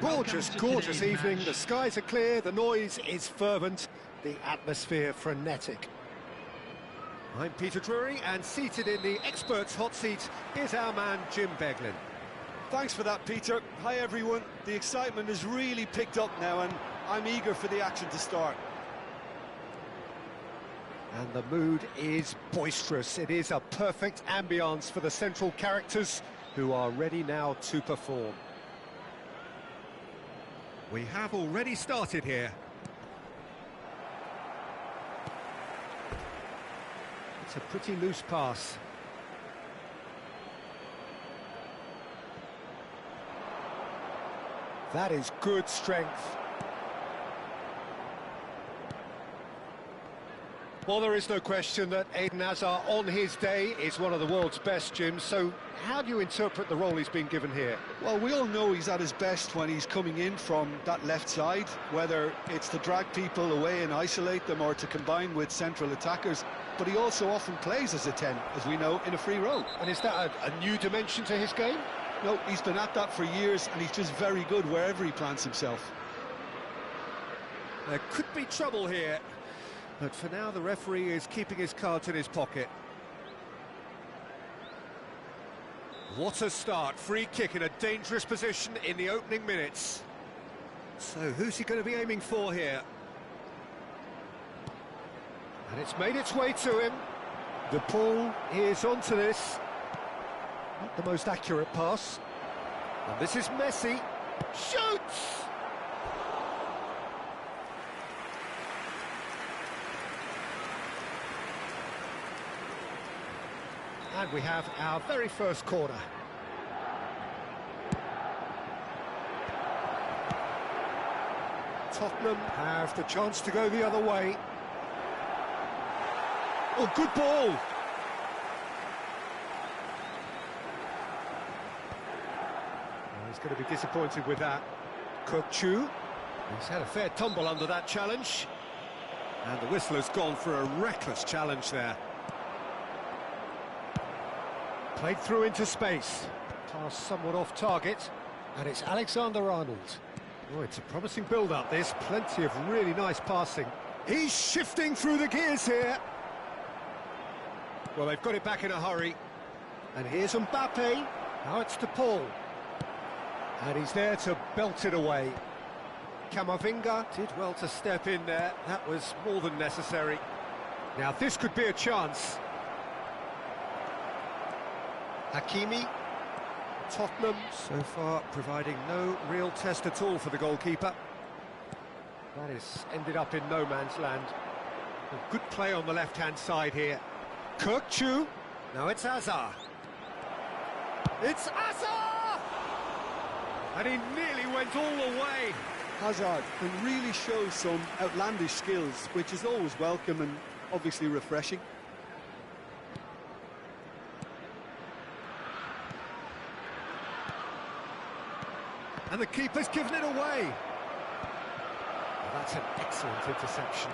Gorgeous, gorgeous evening. The skies are clear, the noise is fervent, the atmosphere frenetic. I'm Peter Drury, and seated in the experts' hot seat is our man Jim Beglin. Thanks for that, Peter. Hi, everyone. The excitement has really picked up now, and I'm eager for the action to start. And the mood is boisterous. It is a perfect ambience for the central characters who are ready now to perform. We have already started here. It's a pretty loose pass. That is good strength. Well, there is no question that Eden Hazard, on his day, is one of the world's best, Jim. So how do you interpret the role he's been given here? Well, we all know he's at his best when he's coming in from that left side, whether it's to drag people away and isolate them or to combine with central attackers. But he also often plays as a 10, as we know, in a free role. And is that a new dimension to his game? No, he's been at that for years, and he's just very good wherever he plants himself. There could be trouble here. But for now, the referee is keeping his cards in his pocket. What a start. Free kick in a dangerous position in the opening minutes. So who's he going to be aiming for here? And it's made its way to him. The ball is onto this. Not the most accurate pass. And this is Messi. Shoots! And we have our very first corner. Tottenham have the chance to go the other way. Oh, good ball! Well, he's going to be disappointed with that. Chu. He's had a fair tumble under that challenge. And the whistle has gone for a reckless challenge there. Played through into space. Pass somewhat off target. And it's Alexander-Arnold. Oh, it's a promising build-up, this. Plenty of really nice passing. He's shifting through the gears here. Well, they've got it back in a hurry. And here's Mbappe. Now it's to Paul. And he's there to belt it away. Camavinga did well to step in there. That was more than necessary. Now, this could be a chance. Hakimi. Tottenham so far providing no real test at all for the goalkeeper. That is ended up in no man's land. A good play on the left-hand side here. Chu. Now it's Hazard. It's Hazard! And he nearly went all the way. Hazard can really show some outlandish skills, which is always welcome and obviously refreshing. And the keeper's given it away. Well, that's an excellent interception.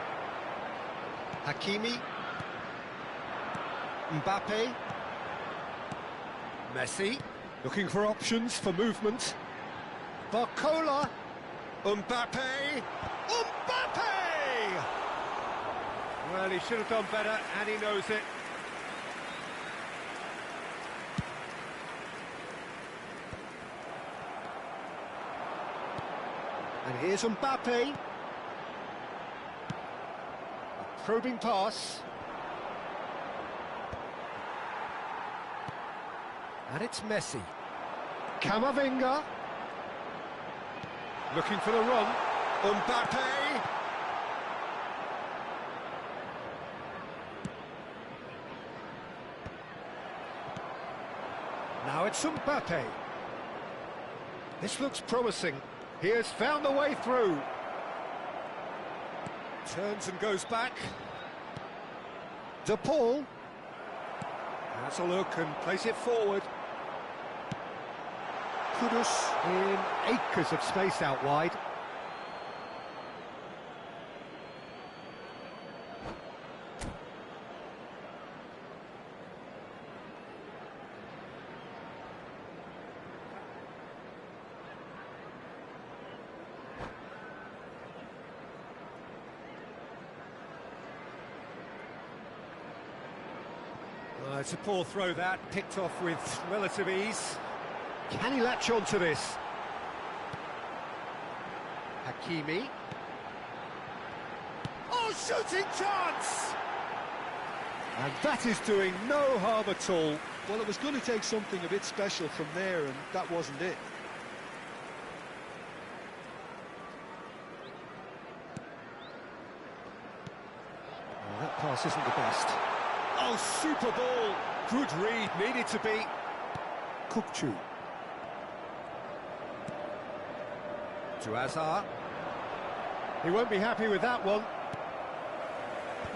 Hakimi. Mbappe. Messi. Looking for options for movement. Barcola. Mbappe. Mbappe! Well, he should have done better, and he knows it. And here's Mbappe. A probing pass. And it's Messi. Camavinga. Looking for the run. Mbappe. Now it's Mbappe. This looks promising. He has found the way through. Turns and goes back. De Paul. Has a look and plays it forward. Kudus in acres of space out wide. It's a poor throw that, picked off with relative ease. Can he latch on to this? Hakimi. Oh, shooting chance! And that is doing no harm at all. Well, it was going to take something a bit special from there, and that wasn't it. Oh, that pass isn't the best. Oh, super ball! Good read, needed to be. Kukçu. To Hazard. He won't be happy with that one.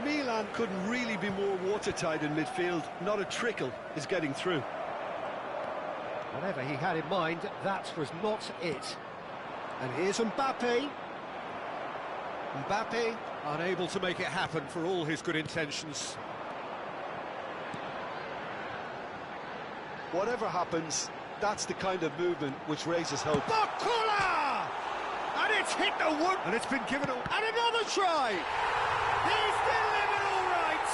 Milan couldn't really be more watertight in midfield. Not a trickle is getting through. Whatever he had in mind, that was not it. And here's Mbappe. Mbappe unable to make it happen for all his good intentions. Whatever happens, that's the kind of movement which raises hope. Bakula! And it's hit the wood! And it's been given and another try! He's delivered all right!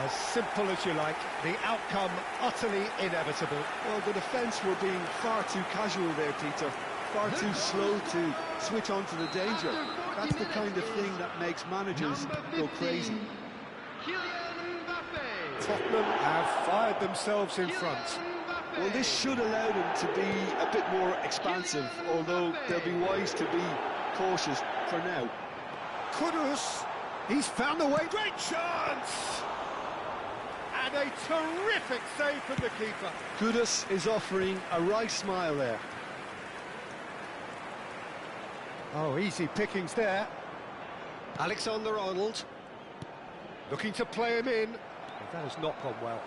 As simple as you like, the outcome utterly inevitable. Well, the defence were being far too casual there, Peter. Far too slow to switch on to the danger. That's the kind of thing that makes managers go crazy. Tottenham have fired themselves in front. Well, this should allow them to be a bit more expansive, although they'll be wise to be cautious for now. Kudus, he's found the way. Great chance! And a terrific save from the keeper. Kudus is offering a right smile there. Oh, easy pickings there. Alexander-Arnold looking to play him in. But that has not gone well.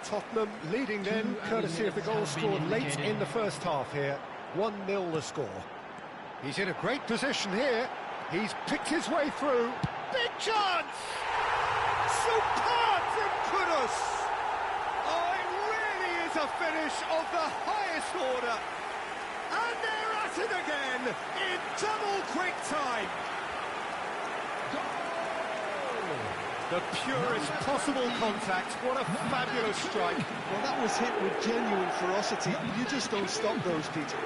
Tottenham leading then, courtesy of the goal scored late in the first half here. 1-0 the score. He's in a great position here. He's picked his way through. Big chance! Superb from Kudus! Oh, it really is a finish of the highest order. And they're at it again in double quick time. The purest possible contact. What a fabulous strike. Well, that was hit with genuine ferocity. You just don't stop those, Peter.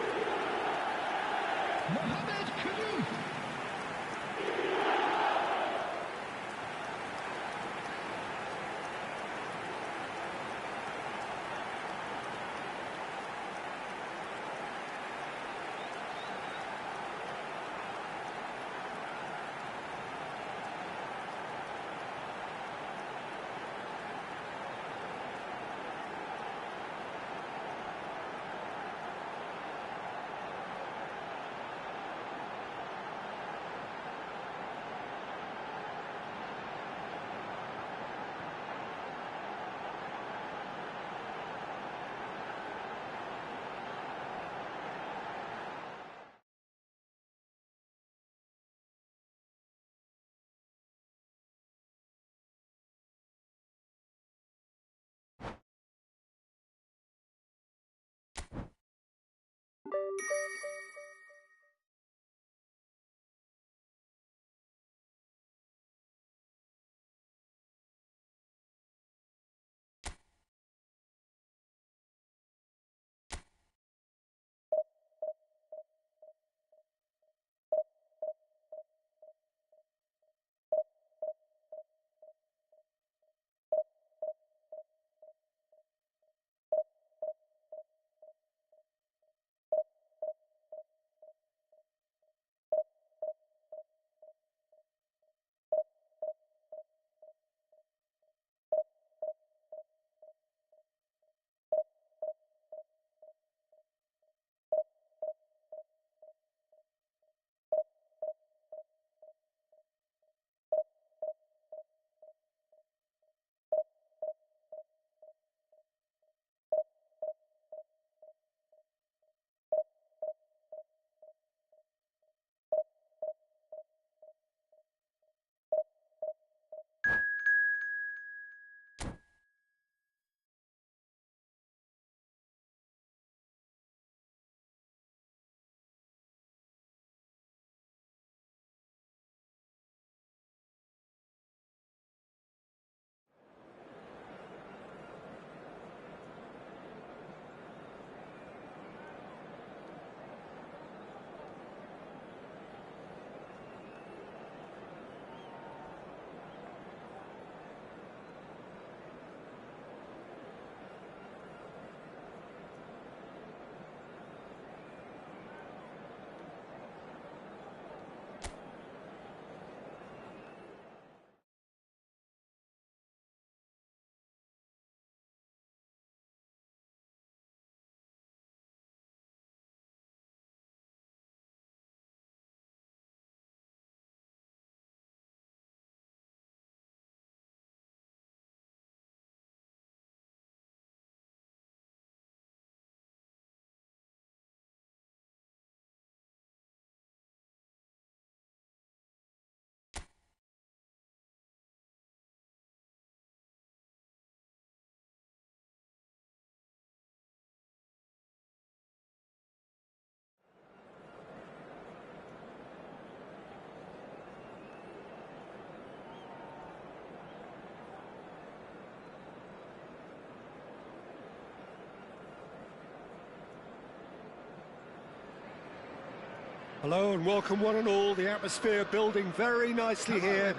Hello and welcome one and all. The atmosphere building very nicely here.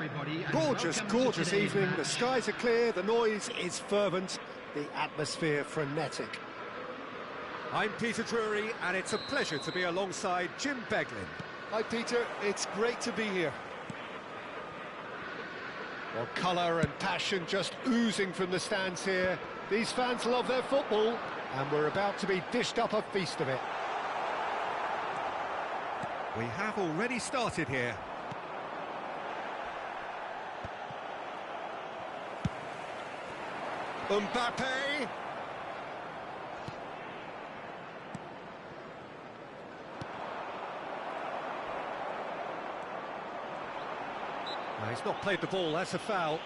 Gorgeous, gorgeous evening. The skies are clear, the noise is fervent, the atmosphere frenetic. I'm Peter Drury and it's a pleasure to be alongside Jim Beglin. Hi Peter, it's great to be here. Well, colour and passion just oozing from the stands here. These fans love their football and we're about to be dished up a feast of it. We have already started here. Mbappe. No, he's not played the ball, that's a foul.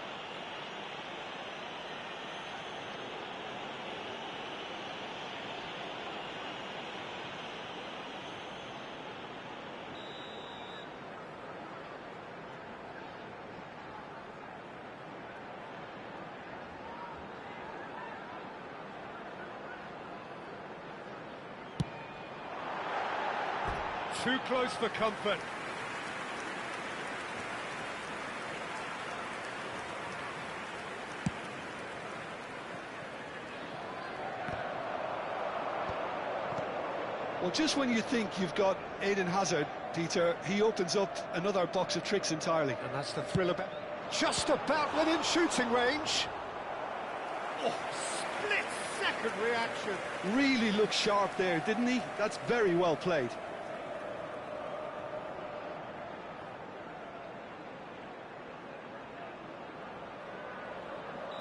Too close for comfort. Well, just when you think you've got Eden Hazard, Peter, he opens up another box of tricks entirely. And that's the thrill about... Just about within shooting range. Oh, split-second reaction. Really looked sharp there, didn't he? That's very well played.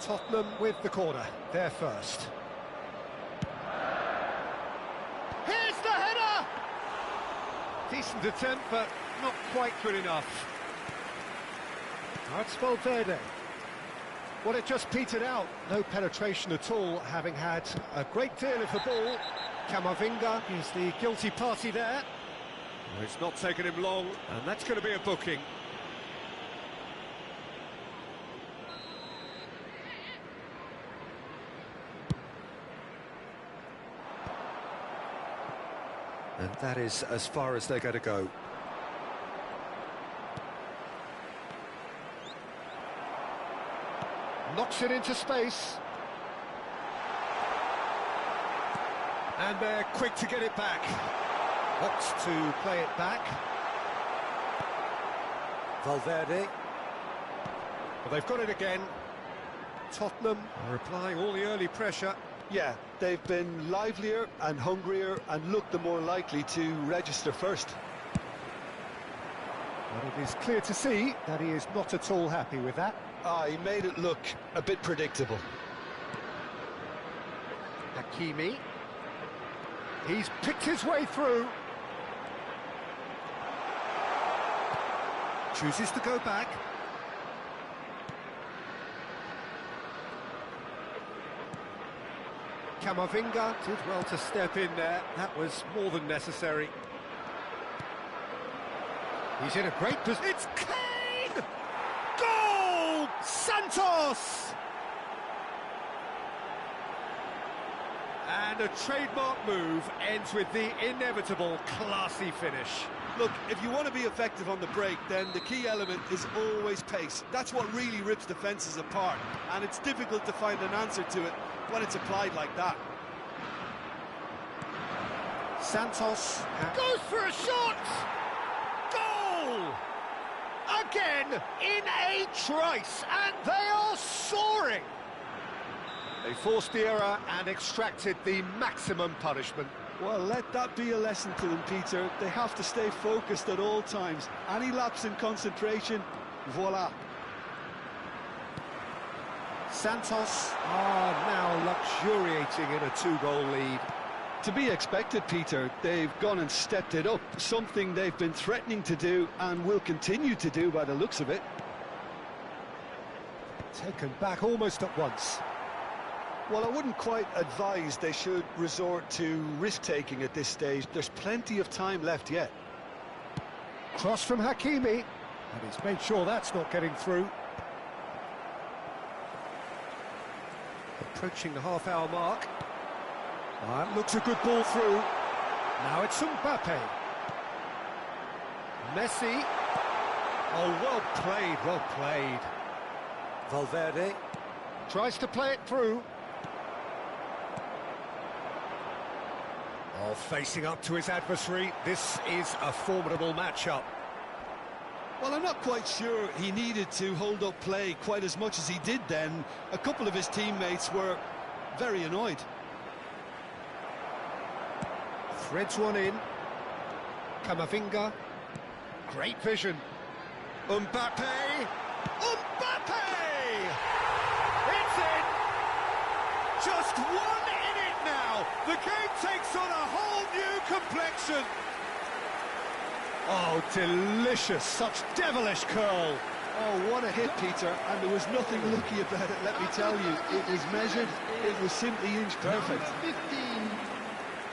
Tottenham with the corner, they're first. Here's the header! Decent attempt, but not quite good enough. That's Valverde. Well, it just petered out. No penetration at all, having had a great deal of the ball. Camavinga is the guilty party there. Well, it's not taken him long, and that's going to be a booking. And that is as far as they're going to go. Knocks it into space. And they're quick to get it back. Opts to play it back. Valverde. Well, they've got it again. Tottenham are applying all the early pressure. Yeah, they've been livelier and hungrier and looked the more likely to register first. But it is clear to see that he is not at all happy with that. He made it look a bit predictable. Hakimi. He's picked his way through. Chooses to go back. Camavinga did well to step in there. That was more than necessary. He's in a great position. It's Kane! Goal! Santos! And a trademark move ends with the inevitable classy finish. Look, if you want to be effective on the break, then the key element is always pace. That's what really rips defences apart, and it's difficult to find an answer to it when it's applied like that. Santos goes for a shot! Goal! Again in a trice, and they are soaring! They forced the error and extracted the maximum punishment. Well, let that be a lesson to them, Peter. They have to stay focused at all times. Any lapse in concentration, voila. Santos are now luxuriating in a two-goal lead. To be expected, Peter. They've gone and stepped it up, something they've been threatening to do and will continue to do by the looks of it. Taken back almost at once. Well, I wouldn't quite advise they should resort to risk-taking at this stage. There's plenty of time left yet. Cross from Hakimi, and he's made sure that's not getting through. Approaching the half-hour mark. That looks a good ball through. Now it's Mbappe. Messi. Oh, well played, well played. Valverde tries to play it through. Oh, facing up to his adversary. This is a formidable matchup. Well, I'm not quite sure he needed to hold up play quite as much as he did then. A couple of his teammates were very annoyed. Threads one in. Camavinga. Great vision. Mbappe! Mbappe! It's in! Just one in it now! The game takes on a whole new complexion! Oh, delicious! Such devilish curl! Oh, what a hit, Peter, and there was nothing lucky about it, let me tell you. It was measured, it was simply inch perfect. 15,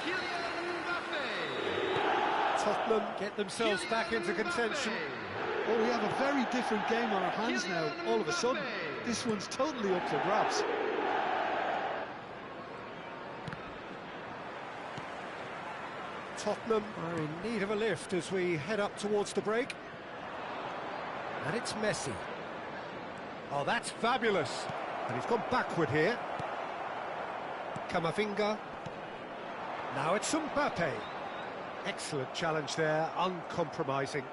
Kylian Mbappe. Tottenham get themselves back into contention. Well, we have a very different game on our hands now, all of a sudden. This one's totally up for grabs. Tottenham are in need of a lift as we head up towards the break. And it's Messi. Oh, that's fabulous. And he's gone backward here. Camavinga. Now it's Mbappe. Excellent challenge there, uncompromising.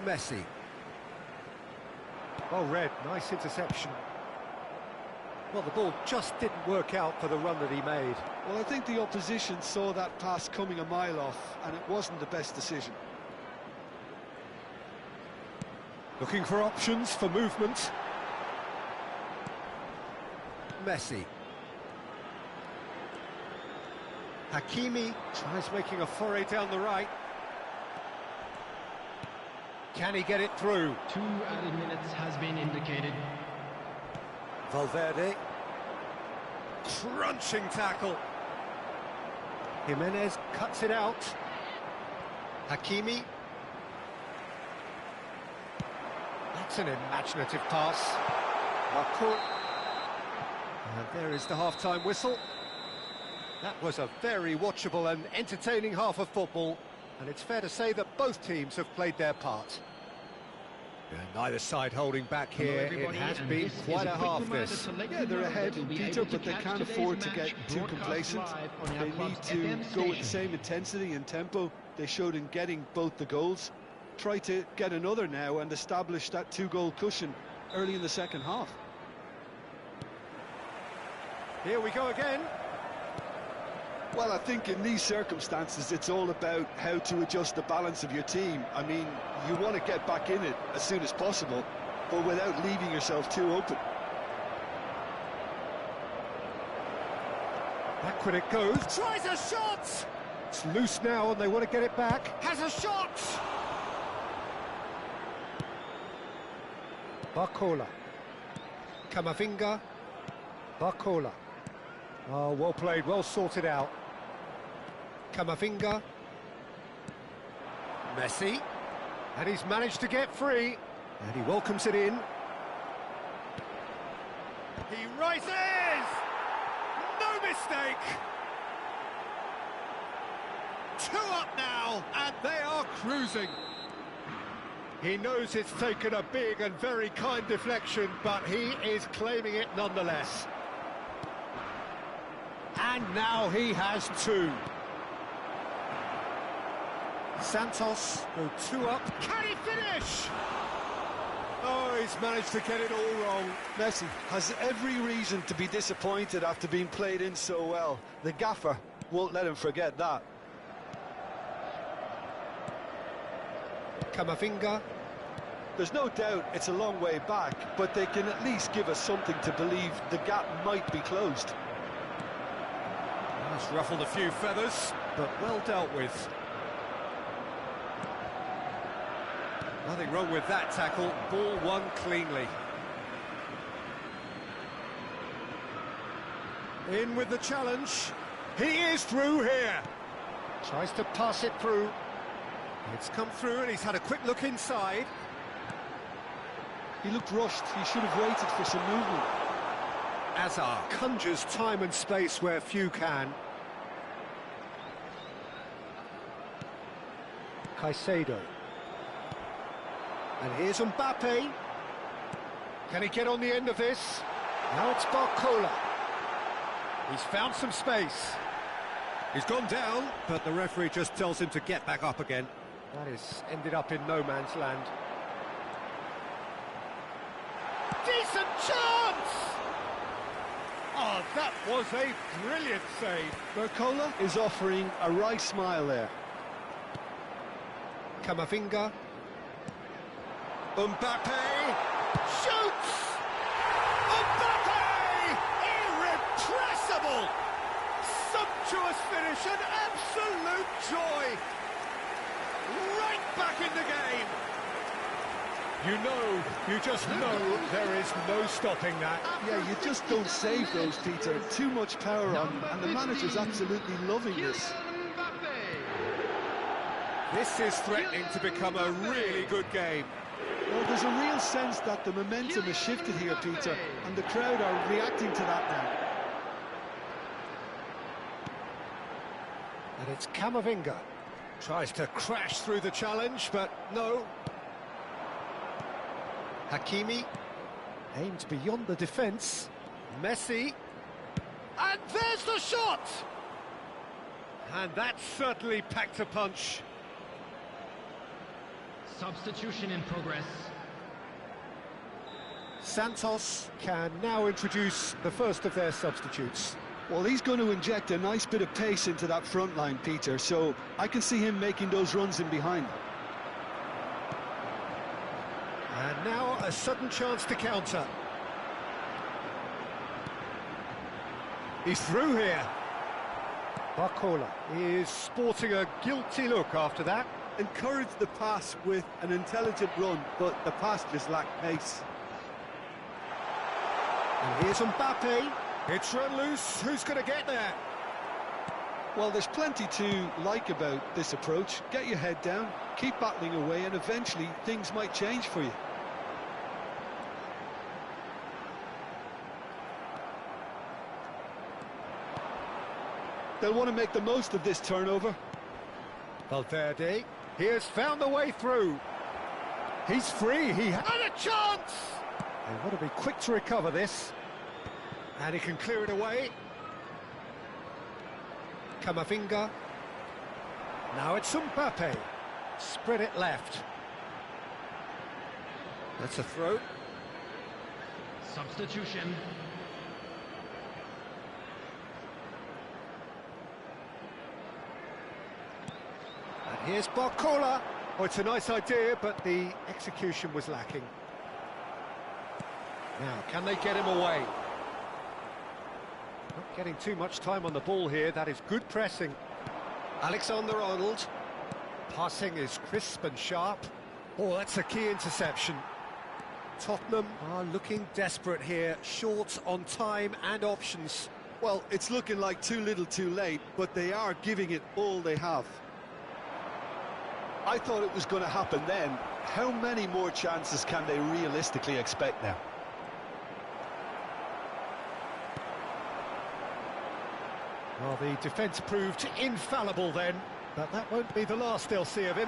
Messi. Well read, nice interception. Well, the ball just didn't work out for the run that he made. Well, I think the opposition saw that pass coming a mile off, and it wasn't the best decision. Looking for options for movement. Messi. Hakimi tries making a foray down the right. Can he get it through? 2 added minutes has been indicated. Valverde. Crunching tackle. Jimenez cuts it out. Hakimi. That's an imaginative pass. And there is the half-time whistle. That was a very watchable and entertaining half of football, and it's fair to say that both teams have played their part. And neither side holding back here. It has been quite a half, this. Yeah, they're ahead, Peter, but they can't afford to get too complacent. They need to go with the same intensity and tempo they showed in getting both the goals. Try to get another now and establish that 2-goal cushion early in the second half. Here we go again. Well, I think in these circumstances, it's all about how to adjust the balance of your team. I mean, you want to get back in it as soon as possible, but without leaving yourself too open. Backward it goes. Tries a shot! It's loose now and they want to get it back. Has a shot! Barcola. Camavinga. Barcola. Oh, well played, well sorted out. Camavinga. Messi. And he's managed to get free. And he welcomes it in. He rises! No mistake! 2 up now, and they are cruising. He knows it's taken a big and very kind deflection, but he is claiming it nonetheless. And now he has 2. Santos go 2 up. Can he finish? Oh, he's managed to get it all wrong. Messi has every reason to be disappointed after being played in so well. The gaffer won't let him forget that. Camavinga. There's no doubt it's a long way back, but they can at least give us something to believe the gap might be closed. It's ruffled a few feathers, but well dealt with. Nothing wrong with that tackle. Ball won cleanly. In with the challenge. He is through here. Tries to pass it through. It's come through and he's had a quick look inside. He looked rushed. He should have waited for some movement. Azar conjures time and space where few can. Caicedo. And here's Mbappe. Can he get on the end of this? Now it's Barcola. He's found some space. He's gone down, but the referee just tells him to get back up again. That is ended up in no man's land. Decent chance! Oh, that was a brilliant save. Barcola is offering a wry smile there. Camavinga. Mbappe shoots! Mbappe! Irrepressible! Sumptuous finish, an absolute joy! Right back in the game! You just know there is no stopping that. Yeah, you just don't save those, Peter. Too much power on them, and the manager's absolutely loving this. This is threatening to become a really good game. Well, there's a real sense that the momentum has shifted here, Peter, and the crowd are reacting to that now. And it's Camavinga. Tries to crash through the challenge, but no. Hakimi. Aimed beyond the defence. Messi. And there's the shot! And that certainly packed a punch. Substitution in progress. Santos can now introduce the first of their substitutes. Well, he's going to inject a nice bit of pace into that front line, Peter, so I can see him making those runs in behind. And now a sudden chance to counter. He's through here. Barcola is sporting a guilty look after that. Encouraged the pass with an intelligent run, but the pass just lacked pace. And here's Mbappe. It's run loose. Who's going to get there? Well, there's plenty to like about this approach. Get your head down, keep battling away, and eventually things might change for you. They'll want to make the most of this turnover. Valverde, he has found the way through. He's free, he had a chance! They want to be quick to recover this. And he can clear it away. Camavinga. Now it's Mbappe. Spread it left. That's a throw. Substitution. And here's Barcola. Oh, it's a nice idea, but the execution was lacking. Now, can they get him away? Not getting too much time on the ball here. That is good pressing. Alexander-Arnold. Passing is crisp and sharp. Oh, that's a key interception. Tottenham are looking desperate here. Short on time and options. Well, it's looking like too little too late, but they are giving it all they have. I thought it was going to happen then. How many more chances can they realistically expect now? Well, the defence proved infallible then, but that won't be the last they'll see of him.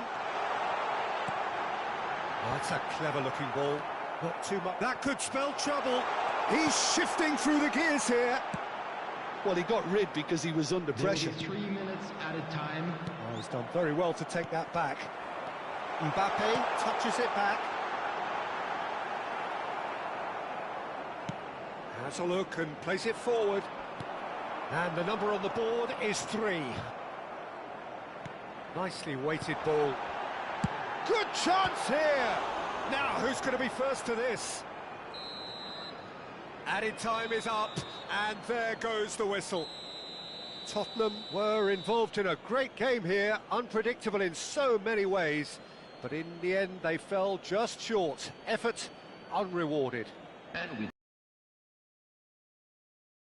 Oh, that's a clever-looking ball. Not too much. That could spell trouble. He's shifting through the gears here. Well, he got rid because he was under pressure. 3 minutes added time. Oh, he's done very well to take that back. Mbappe touches it back. Has a look and plays it forward. And the number on the board is 3. Nicely weighted ball. Good chance here! Now, who's going to be first to this? Added time is up, and there goes the whistle. Tottenham were involved in a great game here, unpredictable in so many ways, but in the end they fell just short. Effort unrewarded.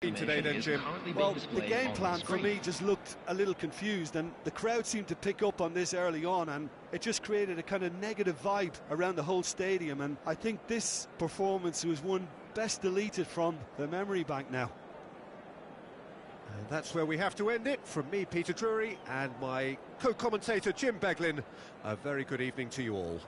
And today then, Jim. Well, the game plan for me just looked a little confused, and the crowd seemed to pick up on this early on, and it just created a kind of negative vibe around the whole stadium, and I think this performance was one best deleted from the memory bank now. And that's where we have to end it. From me, Peter Drury, and my co-commentator, Jim Beglin. A very good evening to you all.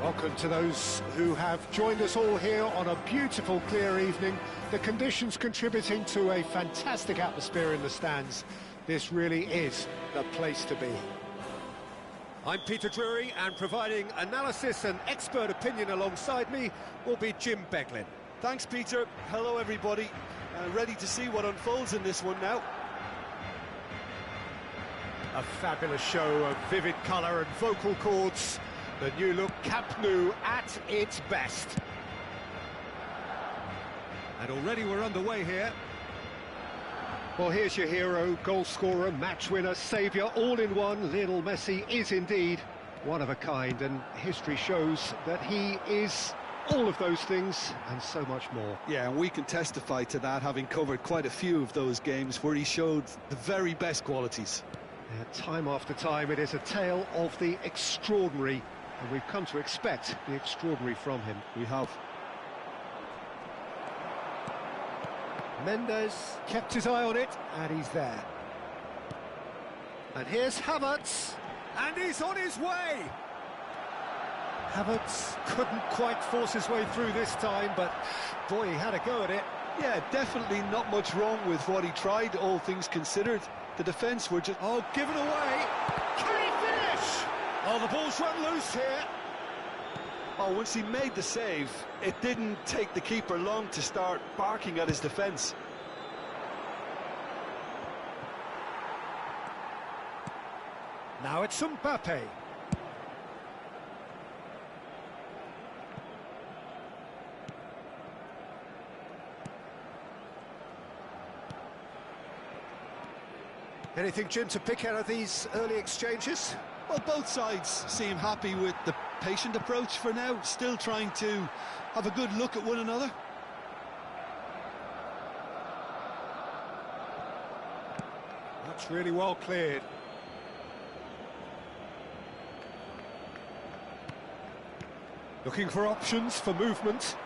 Welcome to those who have joined us all here on a beautiful, clear evening. The conditions contributing to a fantastic atmosphere in the stands. This really is the place to be. I'm Peter Drury, and providing analysis and expert opinion alongside me will be Jim Beglin. Thanks, Peter. Hello, everybody. Ready to see what unfolds in this one now. A fabulous show of vivid colour and vocal cords. The new look Camp Nou at its best. And already we're underway here. Well, here's your hero, goal scorer, match winner, saviour, all in one. Lionel Messi is indeed one of a kind, and history shows that he is all of those things and so much more. Yeah, and we can testify to that, having covered quite a few of those games where he showed the very best qualities. Yeah, time after time, it is a tale of the extraordinary, and we've come to expect the extraordinary from him. We have. Mendes kept his eye on it, and he's there. And here's Havertz, and he's on his way! Havertz couldn't quite force his way through this time, but boy, he had a go at it. Yeah, definitely not much wrong with what he tried, all things considered. The defence were just... Oh, given away! Can he finish? Oh, the ball's run loose here. Oh, once he made the save, it didn't take the keeper long to start barking at his defence. Now it's Mbappe. Anything, Jim, to pick out of these early exchanges? Well, both sides seem happy with the patient approach for now, still trying to have a good look at one another. That's really well cleared. Looking for options for movement.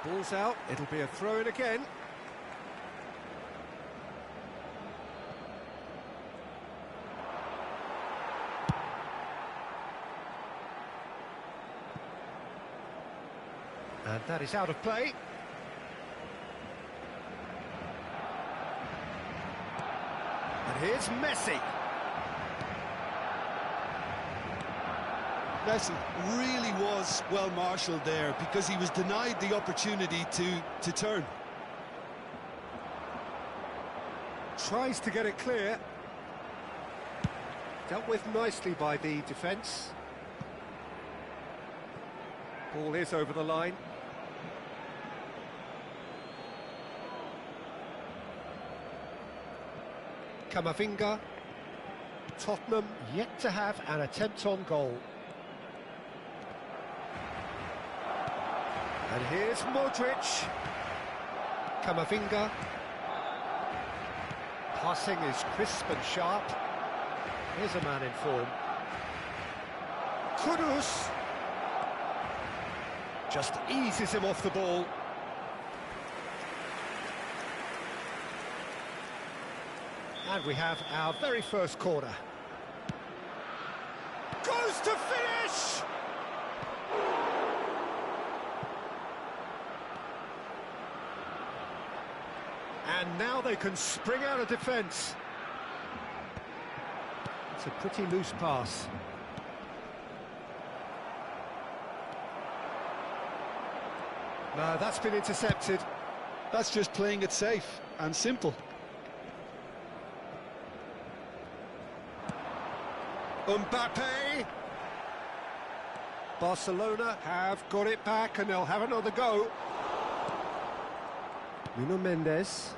Ball's out, it'll be a throw-in again. And that is out of play. And here's Messi. Messi really was well marshalled there because he was denied the opportunity to turn. Tries to get it clear. Dealt with nicely by the defence. Ball is over the line. Camavinga. Tottenham yet to have an attempt on goal. And here's Modric. Camavinga. Passing is crisp and sharp. Here's a man in form. Kudus. Just eases him off the ball. And we have our very first corner. Goes to finish! And now they can spring out of defence. It's a pretty loose pass. No, that's been intercepted. That's just playing it safe and simple. Mbappe. Barcelona have got it back and they'll have another go. Nuno Mendes.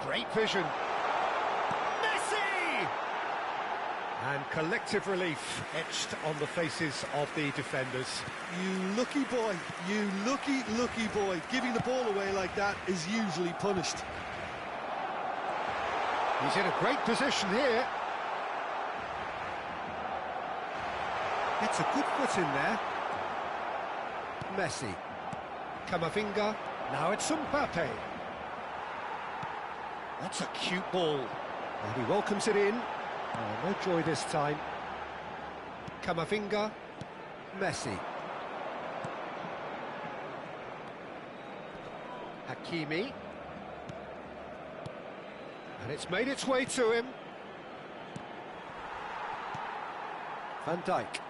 Great vision. Messi! And collective relief etched on the faces of the defenders. You lucky boy, you lucky boy. Giving the ball away like that is usually punished. He's in a great position here. Gets a good foot in there. Messi. Camavinga. Now it's Mbappe. That's a cute ball. And he welcomes it in. Oh, no joy this time. Camavinga. Messi. Hakimi. And it's made its way to him. Van Dijk.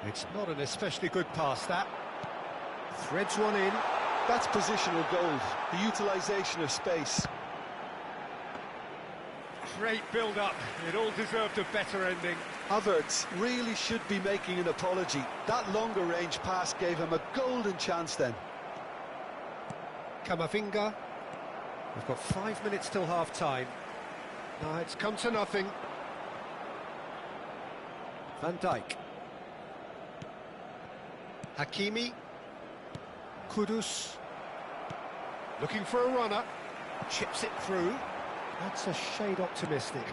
It's not an especially good pass, that. Threads one in. That's positional goals, the utilisation of space. Great build-up. It all deserved a better ending. Havertz really should be making an apology. That longer range pass gave him a golden chance then. Camavinga. We've got 5 minutes till half-time. Now it's come to nothing. Van Dijk. Hakimi. Kudus. Looking for a runner. Chips it through. That's a shade optimistic.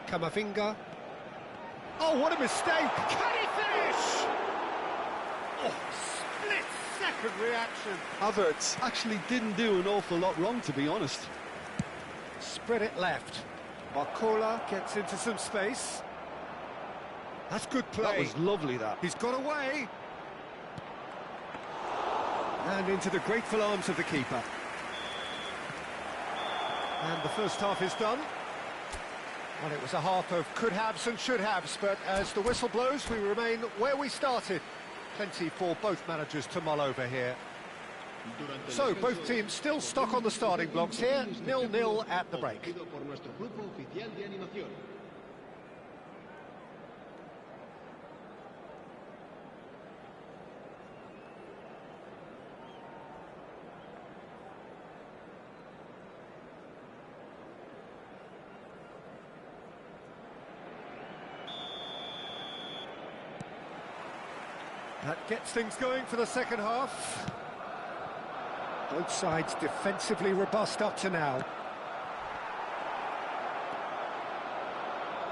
Camavinga. Oh, what a mistake! Can he finish? Oh, split-second reaction. Havertz actually didn't do an awful lot wrong, to be honest. Spread it left. Barcola gets into some space. That's good play. That was lovely, that. He's got away. And into the grateful arms of the keeper. And the first half is done. Well, it was a half of could-haves and should-haves, but as the whistle blows, we remain where we started. Plenty for both managers to mull over here. So, both teams still stuck on the starting blocks here, 0-0 at the break. That gets things going for the second half. Both sides defensively robust up to now.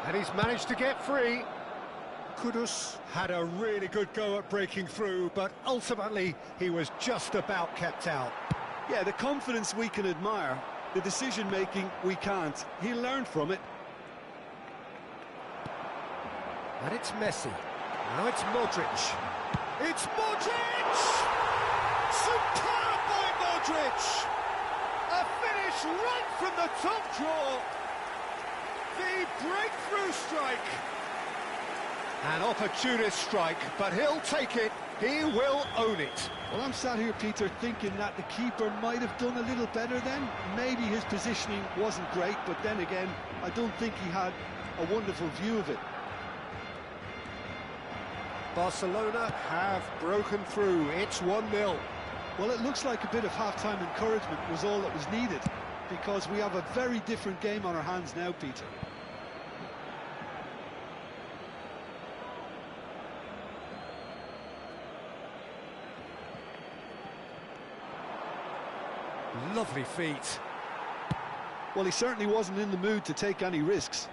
And he's managed to get free. Kudus had a really good go at breaking through, but ultimately he was just about kept out. Yeah, the confidence we can admire, the decision-making we can't. He learned from it. And it's Messi. Now it's Modric. It's Modric! Superb by Modric! A finish right from the top draw. The breakthrough strike. An opportunist strike, but he'll take it. He will own it. Well, I'm sat here, Peter, thinking that the keeper might have done a little better then. Maybe his positioning wasn't great, but then again, I don't think he had a wonderful view of it. Barcelona have broken through. It's 1-0. Well, it looks like a bit of half-time encouragement was all that was needed, because we have a very different game on our hands now, Peter. Lovely feet. Well, he certainly wasn't in the mood to take any risks.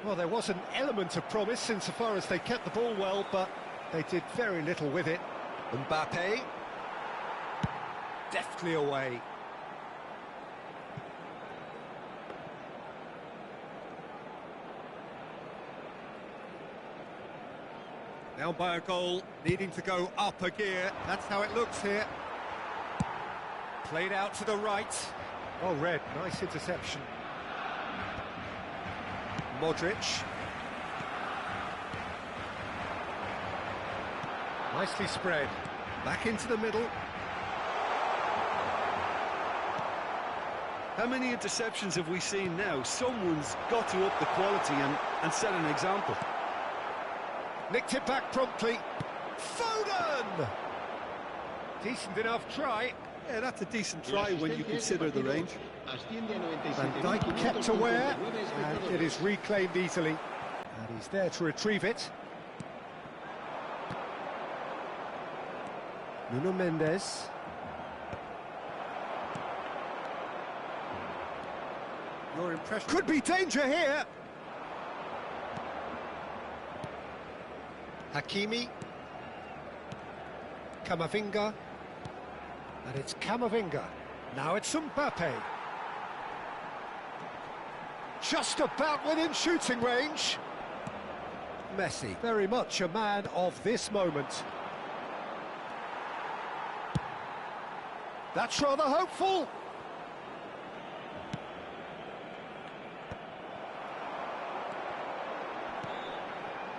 Well, there was an element of promise insofar as they kept the ball well, but they did very little with it. Mbappe. Deftly away. Down by a goal, needing to go up a gear. That's how it looks here. Played out to the right. Oh, Red, nice interception. Modric. Nicely spread. Back into the middle. How many interceptions have we seen now? Someone's got to up the quality and set an example. Nicked it back promptly. Foden! Decent enough try. Yeah, that's a decent try when you consider the range. Van Dijk kept aware, and it is reclaimed easily. And he's there to retrieve it. Nuno Mendes. Your impression... Could be danger here! Hakimi. Camavinga. And it's Camavinga. Now it's Mbappe. Just about within shooting range. Messi, very much a man of this moment. That's rather hopeful.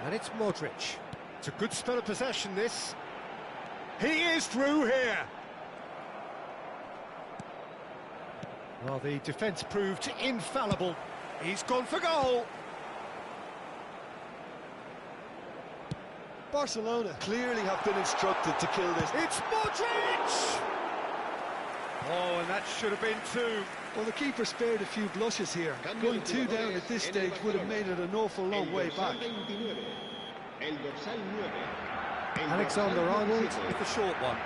And it's Modric. It's a good spell of possession, this. He is through here. Well, the defence proved infallible. He's gone for goal. Barcelona clearly have been instructed to kill this. It's Modric! Oh, and that should have been two. Well, the keeper spared a few blushes here. Going two down at this stage would have made it an awful long way back. Alexander-Arnold with the short one.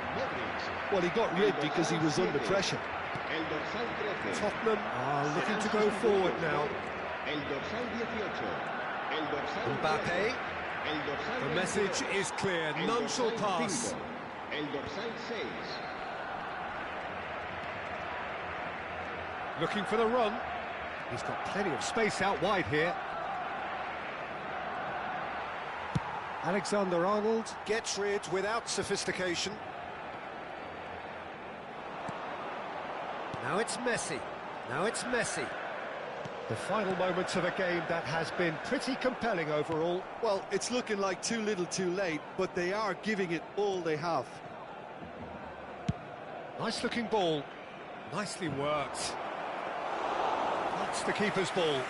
Well, he got rid because he was under pressure. Tottenham are looking to go forward now. Mbappe. The message is clear, none shall pass. Looking for the run. He's got plenty of space out wide here. Alexander-Arnold gets rid without sophistication. Now it's Messi. Now it's Messi. The final moments of a game that has been pretty compelling overall. Well, it's looking like too little too late, but they are giving it all they have. Nice looking ball. Nicely worked. That's the keeper's ball.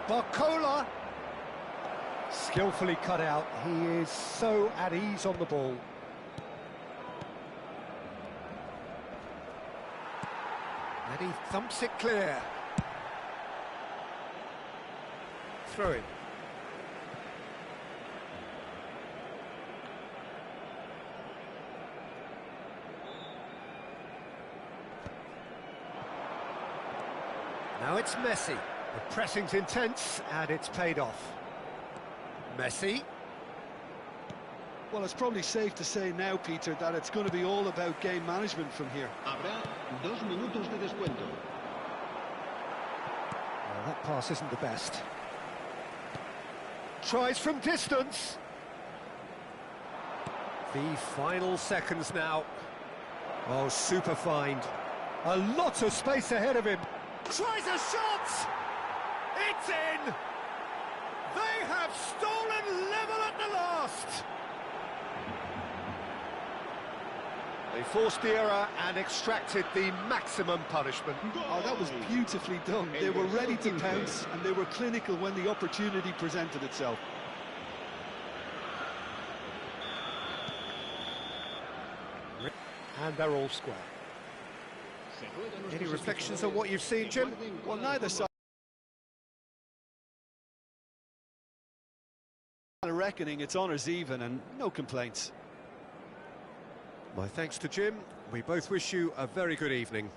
Barcola. Skillfully cut out. He is so at ease on the ball. And he thumps it clear. Throw it. Now it's Messi. The pressing's intense, and it's paid off. Messi. Well, it's probably safe to say now, Peter, that it's going to be all about game management from here. Well, that pass isn't the best. Tries from distance. The final seconds now. Oh, super find. A lot of space ahead of him. Tries a shot! It's in! They have stolen level at the last! They forced the error and extracted the maximum punishment. Oh, that was beautifully done. They were ready to pounce, and they were clinical when the opportunity presented itself. And they're all square. Any reflections on what you've seen, Jim? Well, neither side are reckoning it's honours even, and no complaints. My thanks to Jim. We both wish you a very good evening.